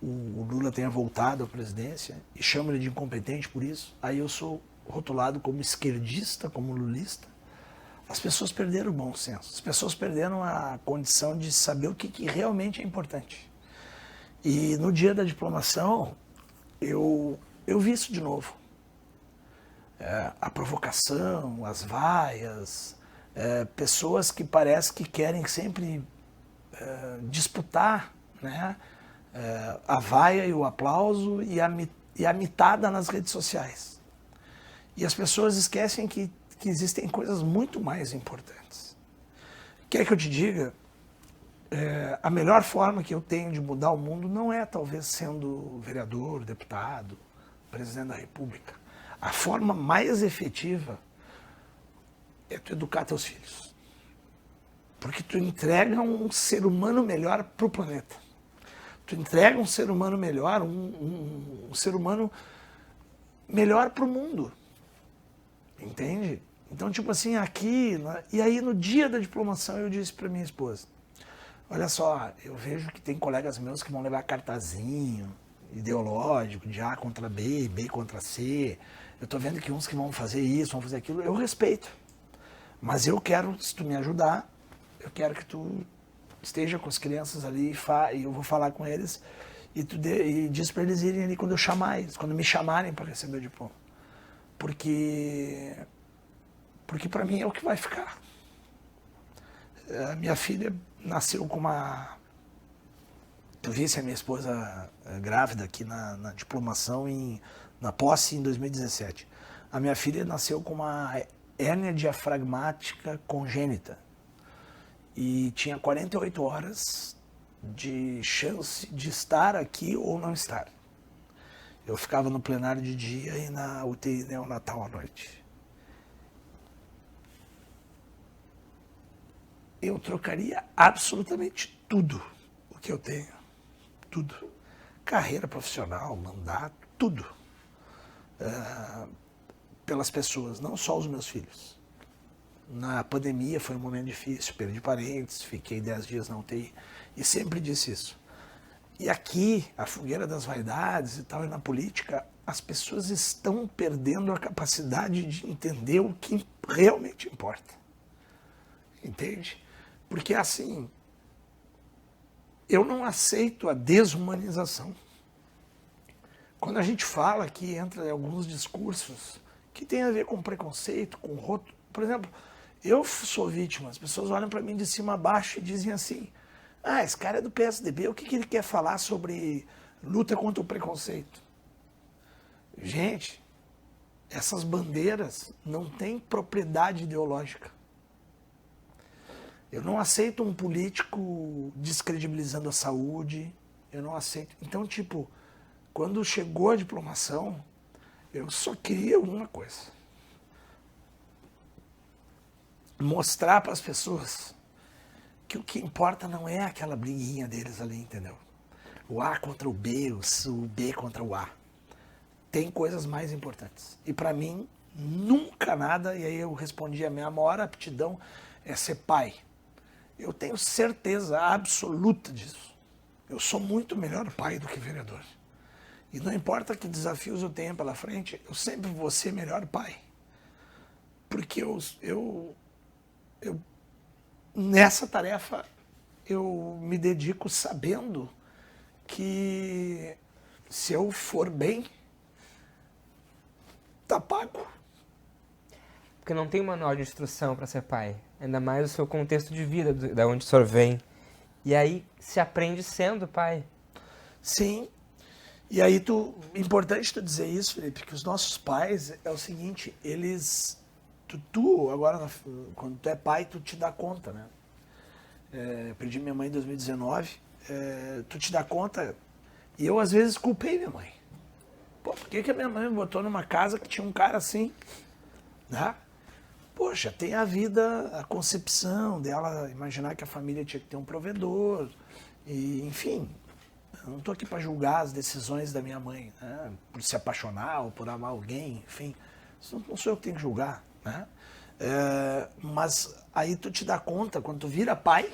o Lula tenha voltado à presidência, e chamo ele de incompetente por isso, aí eu sou rotulado como esquerdista, como lulista. As pessoas perderam o bom senso, as pessoas perderam a condição de saber o que realmente é importante. E no dia da diplomação, eu vi isso de novo. A provocação, as vaias, pessoas que parece que querem sempre disputar, né, a vaia e o aplauso e a mitada nas redes sociais. E as pessoas esquecem que existem coisas muito mais importantes. Quer que eu te diga, a melhor forma que eu tenho de mudar o mundo não é talvez sendo vereador, deputado, presidente da República. A forma mais efetiva é tu educar teus filhos. Porque tu entrega um ser humano melhor para o planeta. Tu entrega um ser humano melhor, um ser humano melhor para o mundo. Entende? Então, tipo assim, aqui... E aí, no dia da diplomação, eu disse para minha esposa, olha só, eu vejo que tem colegas meus que vão levar cartazinho ideológico, de A contra B, B contra C. Eu tô vendo que uns que vão fazer isso, vão fazer aquilo. Eu respeito. Mas eu quero, se tu me ajudar, eu quero que tu esteja com as crianças ali e eu vou falar com eles e diz para eles irem ali quando eu chamar eles, quando me chamarem para receber o diploma. Porque para mim é o que vai ficar. A minha filha nasceu com uma... Eu vi a minha esposa grávida aqui na diplomação, na posse em 2017. A minha filha nasceu com uma hérnia diafragmática congênita e tinha 48 horas de chance de estar aqui ou não estar. Eu ficava no plenário de dia e na UTI neonatal à noite. Eu trocaria absolutamente tudo o que eu tenho. Tudo. Carreira profissional, mandato, tudo. Pelas pessoas, não só os meus filhos. Na pandemia foi um momento difícil, perdi parentes, fiquei 10 dias na UTI e sempre disse isso. E aqui, a fogueira das vaidades e tal, e na política, as pessoas estão perdendo a capacidade de entender o que realmente importa. Entende? Porque assim, eu não aceito a desumanização. Quando a gente fala aqui, entra em alguns discursos que tem a ver com preconceito, com rótulo. Por exemplo, eu sou vítima, as pessoas olham para mim de cima a baixo e dizem assim, esse cara é do PSDB, o que ele quer falar sobre luta contra o preconceito? Gente, essas bandeiras não têm propriedade ideológica. Eu não aceito um político descredibilizando a saúde, eu não aceito. Então, tipo, quando chegou a diplomação, eu só queria uma coisa. Mostrar para as pessoas que o que importa não é aquela briguinha deles ali, entendeu? O A contra o B, o B contra o A. Tem coisas mais importantes. E para mim, nunca nada, e aí eu respondi, a minha maior aptidão é ser pai. Eu tenho certeza absoluta disso. Eu sou muito melhor pai do que vereador. E não importa que desafios eu tenha pela frente, eu sempre vou ser melhor pai. Porque eu nessa tarefa, eu me dedico sabendo que se eu for bem, tá pago. Porque não tem manual de instrução para ser pai. Ainda mais o seu contexto de vida, da onde o senhor vem. E aí se aprende sendo pai. Sim. E aí, importante tu dizer isso, Felipe, que os nossos pais, é o seguinte, eles... Tu agora, quando tu é pai, tu te dá conta, né? Eu perdi minha mãe em 2019, tu te dá conta, e eu às vezes culpei minha mãe. Pô, por que a minha mãe me botou numa casa que tinha um cara assim? Né? Poxa, tem a vida, a concepção dela, imaginar que a família tinha que ter um provedor, e, enfim, eu não estou aqui para julgar as decisões da minha mãe, né? Por se apaixonar ou por amar alguém, enfim, isso não sou eu que tenho que julgar, né? Mas aí tu te dá conta, quando tu vira pai,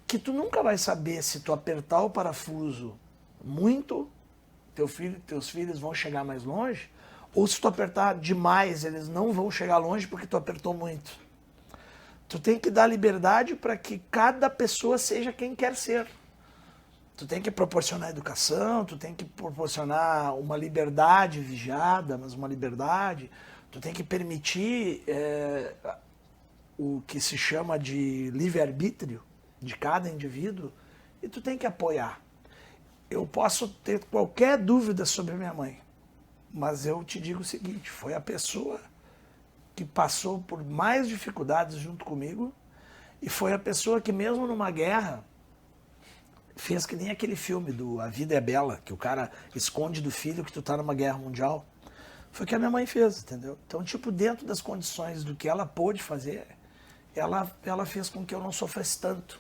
que tu nunca vai saber se tu apertar o parafuso muito, teus filhos vão chegar mais longe, ou se tu apertar demais, eles não vão chegar longe porque tu apertou muito. Tu tem que dar liberdade para que cada pessoa seja quem quer ser. Tu tem que proporcionar educação, tu tem que proporcionar uma liberdade vigiada, mas uma liberdade. Tu tem que permitir o que se chama de livre-arbítrio de cada indivíduo e tu tem que apoiar. Eu posso ter qualquer dúvida sobre minha mãe, mas eu te digo o seguinte, foi a pessoa que passou por mais dificuldades junto comigo e foi a pessoa que mesmo numa guerra fez que nem aquele filme do A Vida é Bela, que o cara esconde do filho que tu tá numa guerra mundial. Foi o que a minha mãe fez, entendeu? Então, tipo, dentro das condições do que ela pôde fazer, ela fez com que eu não sofresse tanto.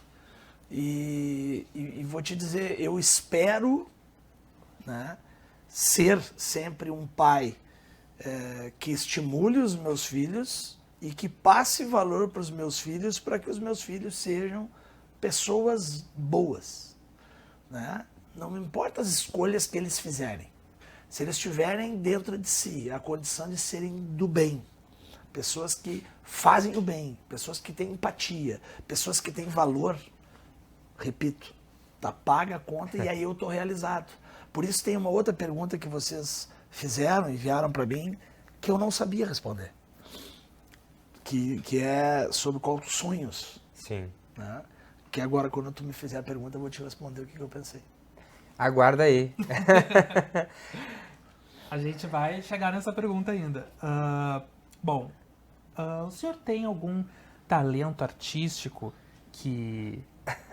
E vou te dizer, eu espero, né, ser sempre um pai que estimule os meus filhos e que passe valor para os meus filhos para que os meus filhos sejam pessoas boas, né? Não me importa as escolhas que eles fizerem. Se eles tiverem dentro de si a condição de serem do bem, pessoas que fazem o bem, pessoas que têm empatia, pessoas que têm valor, repito, tá paga a conta e aí eu estou realizado. Por isso tem uma outra pergunta que vocês fizeram, enviaram para mim, que eu não sabia responder. Que é sobre quais os sonhos. Sim. Né? Que agora, quando tu me fizer a pergunta, eu vou te responder o que eu pensei. Aguarda aí. A gente vai chegar nessa pergunta ainda. Bom, o senhor tem algum talento artístico que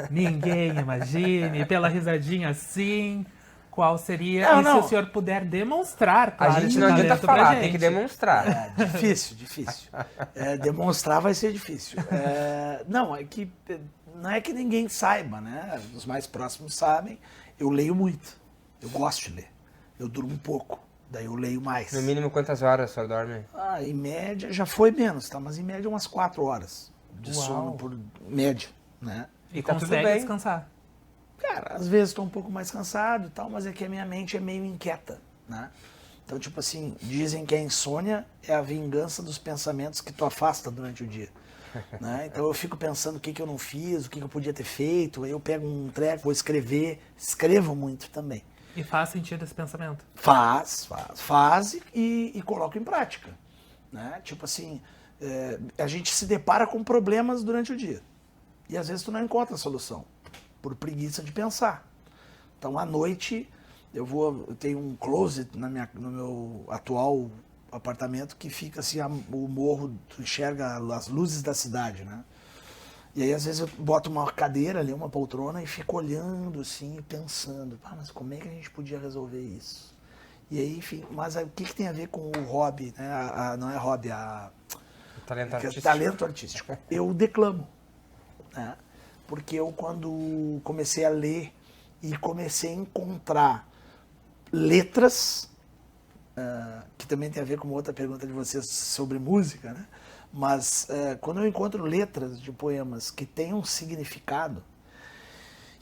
ninguém imagine, pela risadinha assim? Qual seria? Não, e não. se o senhor puder demonstrar, claro, A gente esse não adianta talento pra falar, gente. tem que demonstrar. Difícil. Demonstrar vai ser difícil. Não é que ninguém saiba, né? Os mais próximos sabem. Eu leio muito. Eu gosto de ler. Eu durmo pouco. Daí eu leio mais. No mínimo, quantas horas o senhor dorme? Em média, já foi menos, tá? Mas em média umas 4 horas de Uau. sono por média, né? E tá tudo consegue bem. descansar. Cara, às vezes estou um pouco mais cansado e tal, mas é que a minha mente é meio inquieta, né? Então, tipo assim, dizem que a insônia é a vingança dos pensamentos que tu afasta durante o dia. Né? Então eu fico pensando o que eu não fiz, o que eu podia ter feito, aí eu pego um treco, vou escrever, escrevo muito também. E faz sentido esse pensamento. Faz e coloco em prática. Né? Tipo assim, a gente se depara com problemas durante o dia. E às vezes tu não encontra a solução, por preguiça de pensar. Então à noite eu tenho um closet no meu atual apartamento que fica assim, o morro, tu enxerga as luzes da cidade, né? E aí às vezes eu boto uma cadeira ali, uma poltrona e fico olhando assim, pensando, mas como é que a gente podia resolver isso? E aí, enfim, mas o que tem a ver com o hobby, né? Não é hobby, O talento artístico. talento artístico. Eu declamo, né? Porque eu quando comecei a ler e comecei a encontrar letras, que também tem a ver com outra pergunta de vocês sobre música, né? Mas quando eu encontro letras de poemas que têm um significado,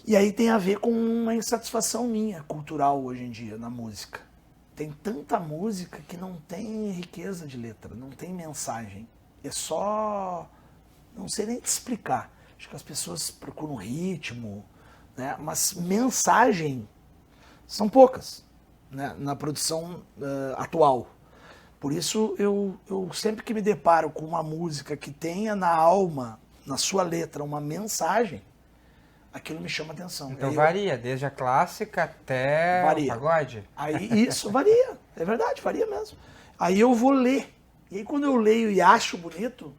e aí tem a ver com uma insatisfação minha, cultural hoje em dia, na música. Tem tanta música que não tem riqueza de letra, não tem mensagem. É só... não sei nem te explicar. Acho que as pessoas procuram ritmo, né? Mas mensagem são poucas, né? Na produção atual. Por isso, eu sempre que me deparo com uma música que tenha na alma, na sua letra, uma mensagem, aquilo me chama atenção. Então varia, desde a clássica até o pagode? Aí isso varia, é verdade, varia mesmo. Aí eu vou ler. E aí quando eu leio e acho bonito,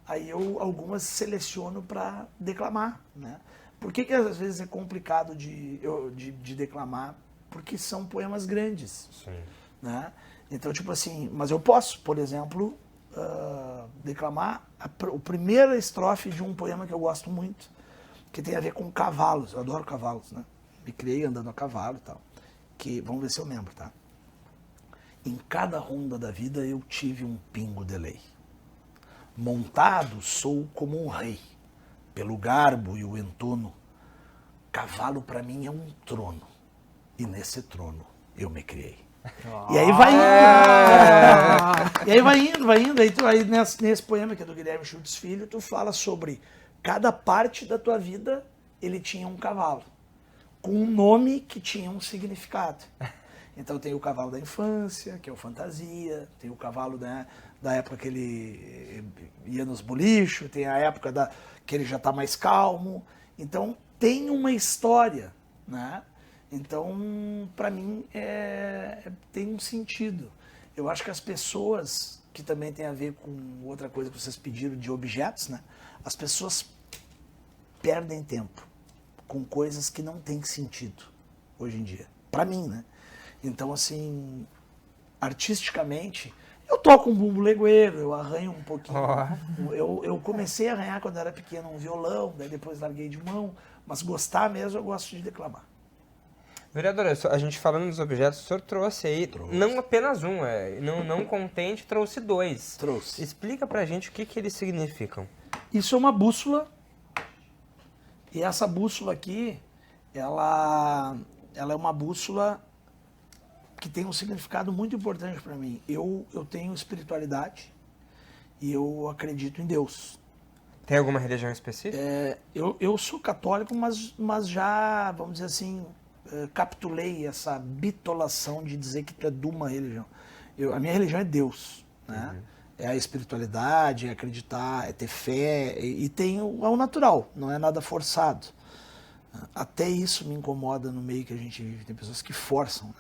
aí eu algumas seleciono para declamar, né? Por que às vezes é complicado de declamar porque são poemas grandes. Sim. Né? Então, tipo assim, mas eu posso, por exemplo, declamar o primeira estrofe de um poema que eu gosto muito, que tem a ver com cavalos. Eu adoro cavalos, né? Me criei andando a cavalo e tal. Que, vamos ver se eu lembro, tá? Em cada ronda da vida eu tive um pingo de lei. Montado sou como um rei, pelo garbo e o entono. Cavalo pra mim é um trono, e nesse trono eu me criei. E aí vai indo. E aí vai indo. Aí nesse poema que é do Guilherme Schultz Filho, tu fala sobre cada parte da tua vida, ele tinha um cavalo, com um nome que tinha um significado. Então tem o cavalo da infância, que é o fantasia, tem o cavalo da época que ele ia nos bolichos, tem a época que ele já está mais calmo. Então tem uma história, né? Então, para mim, tem um sentido. Eu acho que as pessoas, que também tem a ver com outra coisa que vocês pediram de objetos, né? As pessoas perdem tempo com coisas que não têm sentido hoje em dia. Para mim, né? Então, assim, artisticamente, eu toco um bumbo legueiro, eu arranho um pouquinho. Eu comecei a arranhar quando eu era pequeno um violão, daí depois larguei de mão, mas gostar mesmo, eu gosto de declamar. Vereadora, a gente falando dos objetos, o senhor trouxe aí, não apenas um, não contente, trouxe 2. Trouxe. Explica pra gente o que eles significam. Isso é uma bússola, e essa bússola aqui, ela é uma bússola que tem um significado muito importante para mim. Eu tenho espiritualidade e eu acredito em Deus. Tem alguma religião específica? Eu sou católico, mas já, vamos dizer assim, capitulei essa bitolação de dizer que tu é de uma religião. A minha religião é Deus, né? Uhum. É a espiritualidade, é acreditar, é ter fé, e tem o natural, não é nada forçado. Até isso me incomoda no meio que a gente vive, tem pessoas que forçam, né?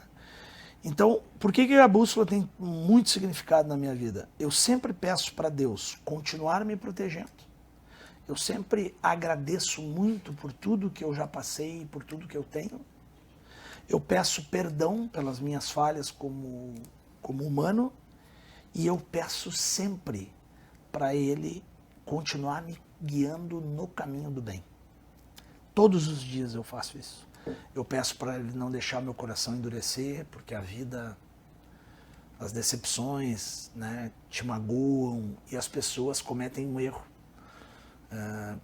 Então, por que a bússola tem muito significado na minha vida? Eu sempre peço para Deus continuar me protegendo. Eu sempre agradeço muito por tudo que eu já passei, por tudo que eu tenho. Eu peço perdão pelas minhas falhas como humano, e eu peço sempre para Ele continuar me guiando no caminho do bem. Todos os dias eu faço isso. Eu peço para Ele não deixar meu coração endurecer, porque a vida, as decepções, né, te magoam e as pessoas cometem um erro.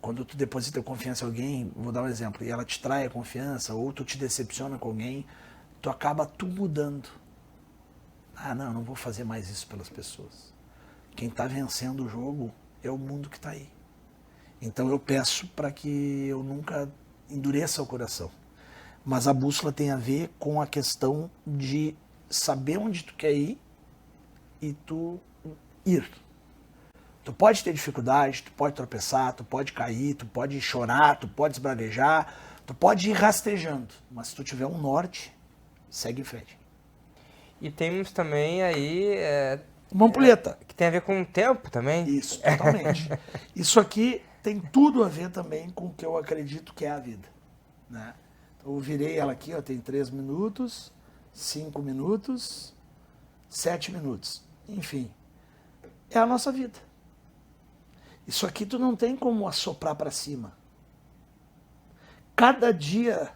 Quando tu deposita confiança em alguém, vou dar um exemplo, e ela te trai a confiança, ou tu te decepciona com alguém, tu acaba mudando. Não vou fazer mais isso pelas pessoas. Quem está vencendo o jogo é o mundo que está aí. Então eu peço para que eu nunca endureça o coração. Mas a bússola tem a ver com a questão de saber onde tu quer ir e tu ir. Tu pode ter dificuldade, tu pode tropeçar, tu pode cair, tu pode chorar, tu pode esbravejar, tu pode ir rastejando. Mas se tu tiver um norte, segue em frente. E temos também aí... uma ampulheta. Que tem a ver com o tempo também. Isso, totalmente. Isso aqui tem tudo a ver também com o que eu acredito que é a vida, né? Eu virei ela aqui, ó, tem 3 minutos, 5 minutos, 7 minutos. Enfim, é a nossa vida. Isso aqui tu não tem como assoprar para cima. Cada dia,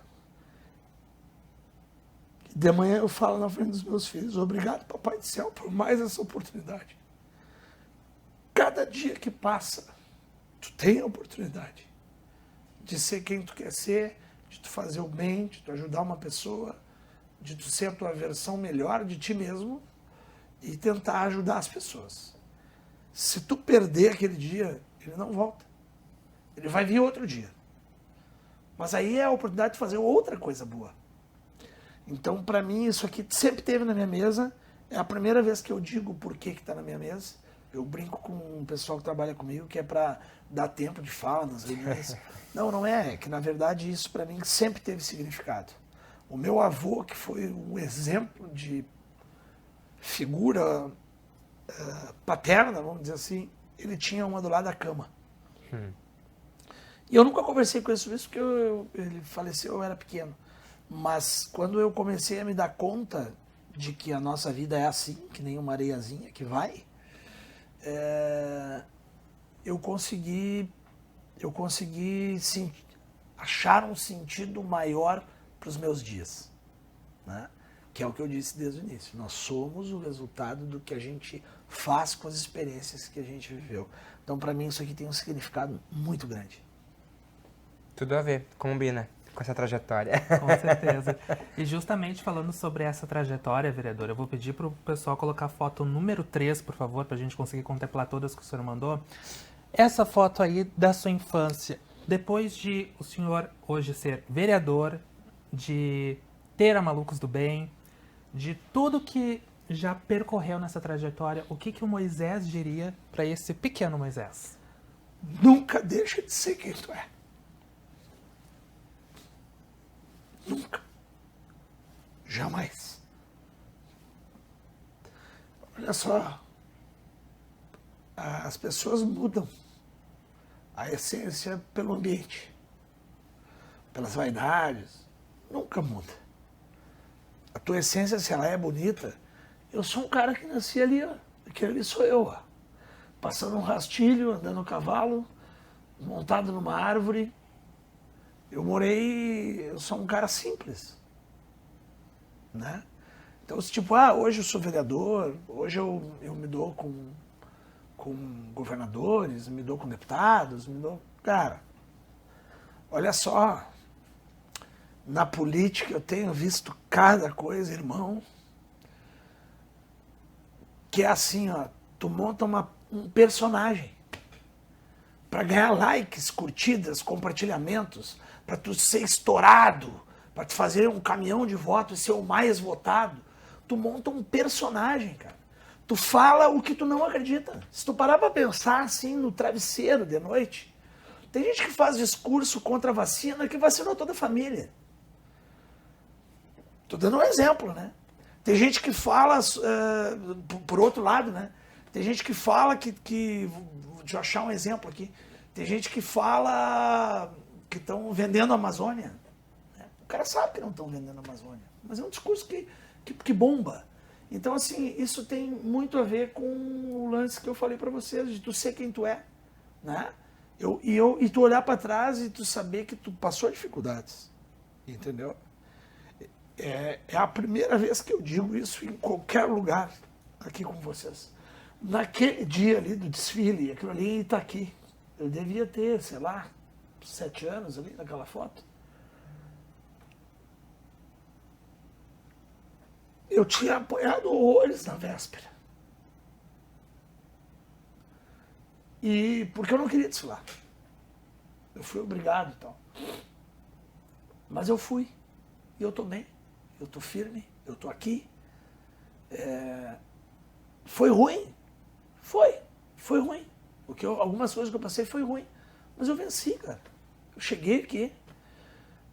de manhã eu falo na frente dos meus filhos, obrigado, Papai do Céu, por mais essa oportunidade. Cada dia que passa, tu tem a oportunidade de ser quem tu quer ser, de tu fazer o bem, de tu ajudar uma pessoa, de tu ser a tua versão melhor de ti mesmo e tentar ajudar as pessoas. Se tu perder aquele dia, ele não volta. Ele vai vir outro dia. Mas aí é a oportunidade de fazer outra coisa boa. Então, para mim, isso aqui sempre teve na minha mesa. É a primeira vez que eu digo por que está na minha mesa. Eu brinco com o pessoal que trabalha comigo, que é para dar tempo de fala nas reuniões. Não é. É que, na verdade, isso para mim sempre teve significado. O meu avô, que foi um exemplo de figura paterna, vamos dizer assim, ele tinha uma do lado da cama. E eu nunca conversei com ele sobre isso, porque ele faleceu, eu era pequeno. Mas quando eu comecei a me dar conta de que a nossa vida é assim, que nem uma areiazinha que vai, eu consegui achar um sentido maior para os meus dias, né? Que é o que eu disse desde o início. Nós somos o resultado do que a gente faz com as experiências que a gente viveu. Então, para mim, isso aqui tem um significado muito grande. Tudo a ver, combina com essa trajetória. Com certeza. E justamente falando sobre essa trajetória, vereador, eu vou pedir para o pessoal colocar a foto número 3, por favor, para a gente conseguir contemplar todas que o senhor mandou. Essa foto aí da sua infância, depois de o senhor hoje ser vereador, de ter a Malucos do Bem, de tudo que já percorreu nessa trajetória, o que o Moisés diria para esse pequeno Moisés? Nunca deixa de ser quem tu é. Nunca. Jamais. Olha só. As pessoas mudam a essência pelo ambiente, pelas vaidades. Nunca muda. A tua essência, se ela é bonita, eu sou um cara que nasci ali, ó. Aquele ali sou eu, ó. Passando um rastilho, andando a cavalo, montado numa árvore. Eu sou um cara simples, né? Então, tipo, hoje eu sou vereador, hoje eu me dou com governadores, me dou com deputados, Cara, olha só, na política eu tenho visto cada coisa, irmão, que é assim, ó, tu monta um personagem para ganhar likes, curtidas, compartilhamentos, para tu ser estourado, para tu fazer um caminhão de votos e ser o mais votado. Tu monta um personagem, cara. Tu fala o que tu não acredita. Se tu parar para pensar assim no travesseiro de noite, tem gente que faz discurso contra a vacina que vacinou toda a família. Tô dando um exemplo, né? Tem gente que fala, por outro lado, né? Tem gente que fala deixa eu achar um exemplo aqui. Tem gente que fala que estão vendendo a Amazônia. O cara sabe que não estão vendendo a Amazônia, mas é um discurso que bomba. Então, assim, isso tem muito a ver com o lance que eu falei para vocês, de tu ser quem tu é, né? E tu olhar para trás e tu saber que tu passou dificuldades, entendeu? É a primeira vez que eu digo isso em qualquer lugar aqui com vocês. Naquele dia ali do desfile, aquilo ali em Itaqui, eu devia ter, sei lá, 7 anos ali naquela foto. Eu tinha apanhado horrores na véspera. E porque eu não queria desfilar. Eu fui obrigado e tal. Mas eu fui. E eu tô bem. Eu tô firme. Eu tô aqui. Foi ruim. Foi ruim. Algumas coisas que eu passei foi ruim. Mas eu venci, cara. Eu cheguei aqui.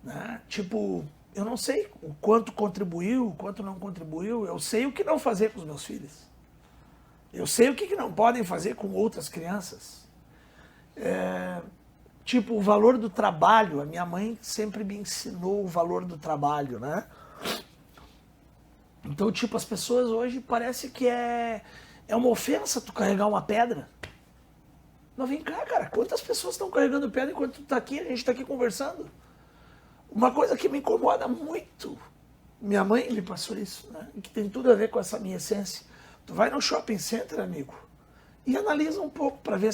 Né? Tipo, eu não sei o quanto contribuiu, o quanto não contribuiu. Eu sei o que não fazer com os meus filhos. Eu sei o que não podem fazer com outras crianças. Tipo, o valor do trabalho. A minha mãe sempre me ensinou o valor do trabalho, né? Então, tipo, as pessoas hoje parece que é uma ofensa tu carregar uma pedra. Mas vem cá, cara, quantas pessoas estão carregando pedra enquanto tu tá aqui, a gente tá aqui conversando? Uma coisa que me incomoda muito, minha mãe me passou isso, né? E que tem tudo a ver com essa minha essência. Tu vai no shopping center, amigo, e analisa um pouco para ver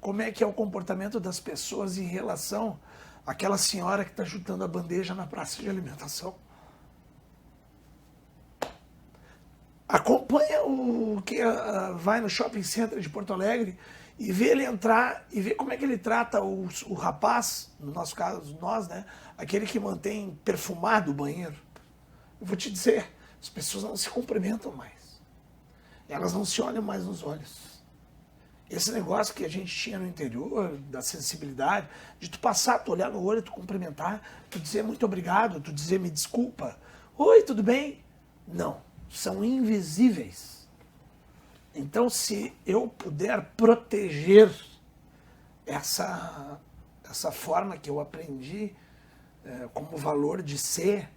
como é que é o comportamento das pessoas em relação àquela senhora que está juntando a bandeja na praça de alimentação. Acompanha o que vai no shopping center de Porto Alegre e vê ele entrar e vê como é que ele trata o rapaz, no nosso caso, nós, né? Aquele que mantém perfumado o banheiro. Eu vou te dizer, as pessoas não se cumprimentam mais. Elas não se olham mais nos olhos. Esse negócio que a gente tinha no interior, da sensibilidade, de tu passar, tu olhar no olho, tu cumprimentar, tu dizer muito obrigado, tu dizer me desculpa. Oi, tudo bem? Não, são invisíveis. Então, se eu puder proteger essa forma que eu aprendi como valor de ser,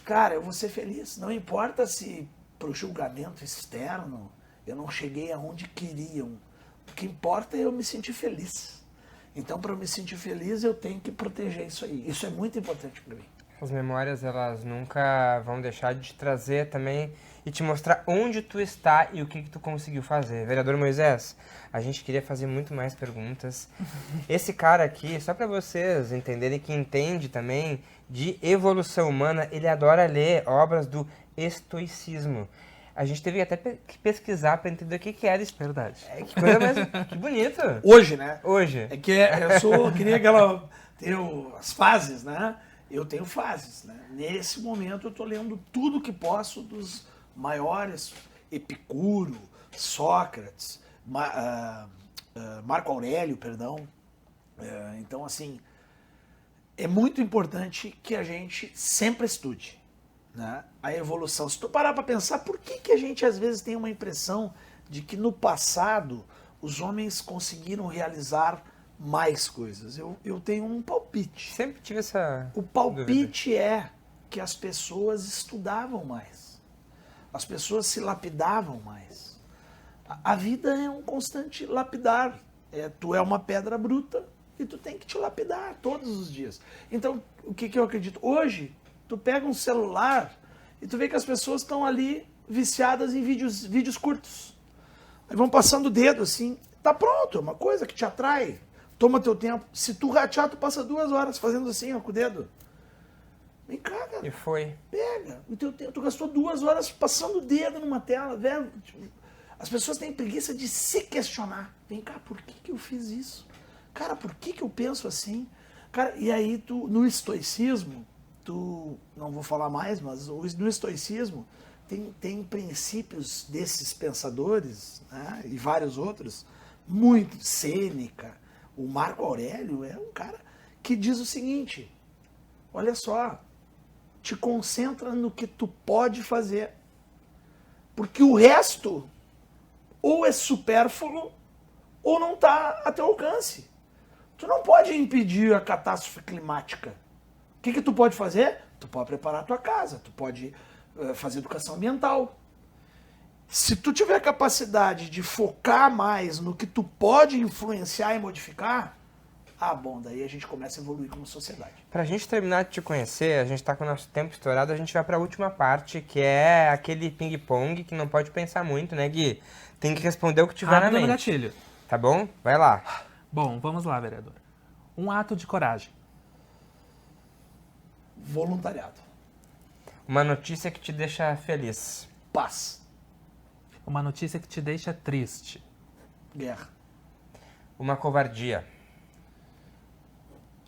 cara, eu vou ser feliz. Não importa se pro julgamento externo eu não cheguei aonde queriam. O que importa é eu me sentir feliz. Então, para eu me sentir feliz, eu tenho que proteger isso aí. Isso é muito importante para mim. As memórias, elas nunca vão deixar de te trazer também e te mostrar onde tu está e o que tu conseguiu fazer. Vereador Moisés, a gente queria fazer muito mais perguntas. Esse cara aqui, só para vocês entenderem que entende também de evolução humana, ele adora ler obras do estoicismo. A gente teve até que pesquisar para entender o que era isso. Verdade. Que coisa mais... Que bonito. Hoje, né? Hoje. É que eu sou, que nem aquela... Tenho as fases, né? Eu tenho fases, né? Nesse momento eu estou lendo tudo que posso dos maiores, Epicuro, Sócrates, Marco Aurélio, perdão. Então, assim, é muito importante que a gente sempre estude, né? A evolução. Se tu parar para pensar, por que a gente às vezes tem uma impressão de que no passado os homens conseguiram realizar mais coisas? Eu tenho um palpite. Sempre tive essa O palpite é que as pessoas estudavam mais. As pessoas se lapidavam mais. A vida é um constante lapidar. Tu é uma pedra bruta e tu tem que te lapidar todos os dias. Então, o que eu acredito? Hoje, tu pega um celular e tu vê que as pessoas estão ali viciadas em vídeos curtos. Aí vão passando o dedo assim. Tá pronto, é uma coisa que te atrai. Toma teu tempo. Se tu ratear, tu passa 2 horas fazendo assim, ó, com o dedo. Vem cá, cara. E foi. Pega. O teu tempo. Tu gastou 2 horas passando o dedo numa tela, velho. As pessoas têm preguiça de se questionar. Vem cá, por que eu fiz isso? Cara, por que eu penso assim? Cara, e aí tu, no estoicismo, não vou falar mais, mas no estoicismo tem princípios desses pensadores, né, e vários outros, muito, Sêneca, o Marco Aurélio é um cara que diz o seguinte: olha só, te concentra no que tu pode fazer, porque o resto ou é supérfluo ou não está a teu alcance. Tu não pode impedir a catástrofe climática. O que tu pode fazer? Tu pode preparar a tua casa, tu pode fazer educação ambiental. Se tu tiver capacidade de focar mais no que tu pode influenciar e modificar, bom, daí a gente começa a evoluir como sociedade. Pra gente terminar de te conhecer, a gente tá com o nosso tempo estourado, a gente vai pra última parte, que é aquele ping-pong que não pode pensar muito, né, Gui? Tem que responder o que tiver na mente. Gatilho. Tá bom? Vai lá. Bom, vamos lá, vereador. Um ato de coragem. Voluntariado. Uma notícia que te deixa feliz. Paz. Uma notícia que te deixa triste. Guerra. Uma covardia.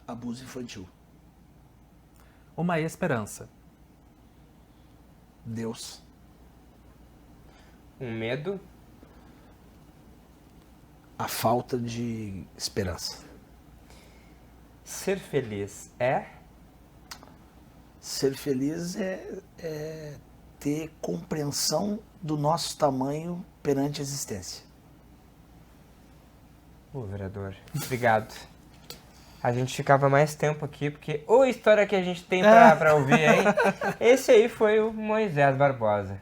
Abuso infantil. Uma esperança. Deus. Um medo. A falta de esperança. Ser feliz é? Ser feliz é ter compreensão do nosso tamanho perante a existência. Vereador, obrigado. A gente ficava mais tempo aqui, porque a história que a gente tem pra ouvir, hein? Esse aí foi o Moisés Barbosa.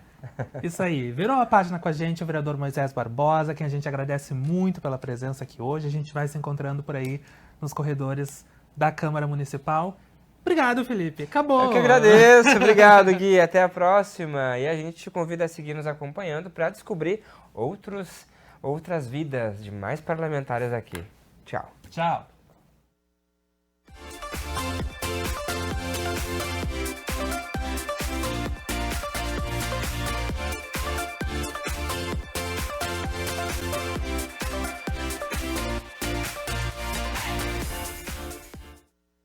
Isso aí. Virou a página com a gente o vereador Moisés Barbosa, quem a gente agradece muito pela presença aqui hoje. A gente vai se encontrando por aí nos corredores da Câmara Municipal. Obrigado, Felipe. Acabou. Eu que agradeço. Obrigado, Gui. Até a próxima. E a gente te convida a seguir nos acompanhando para descobrir outras vidas de mais parlamentares aqui. Tchau. Tchau.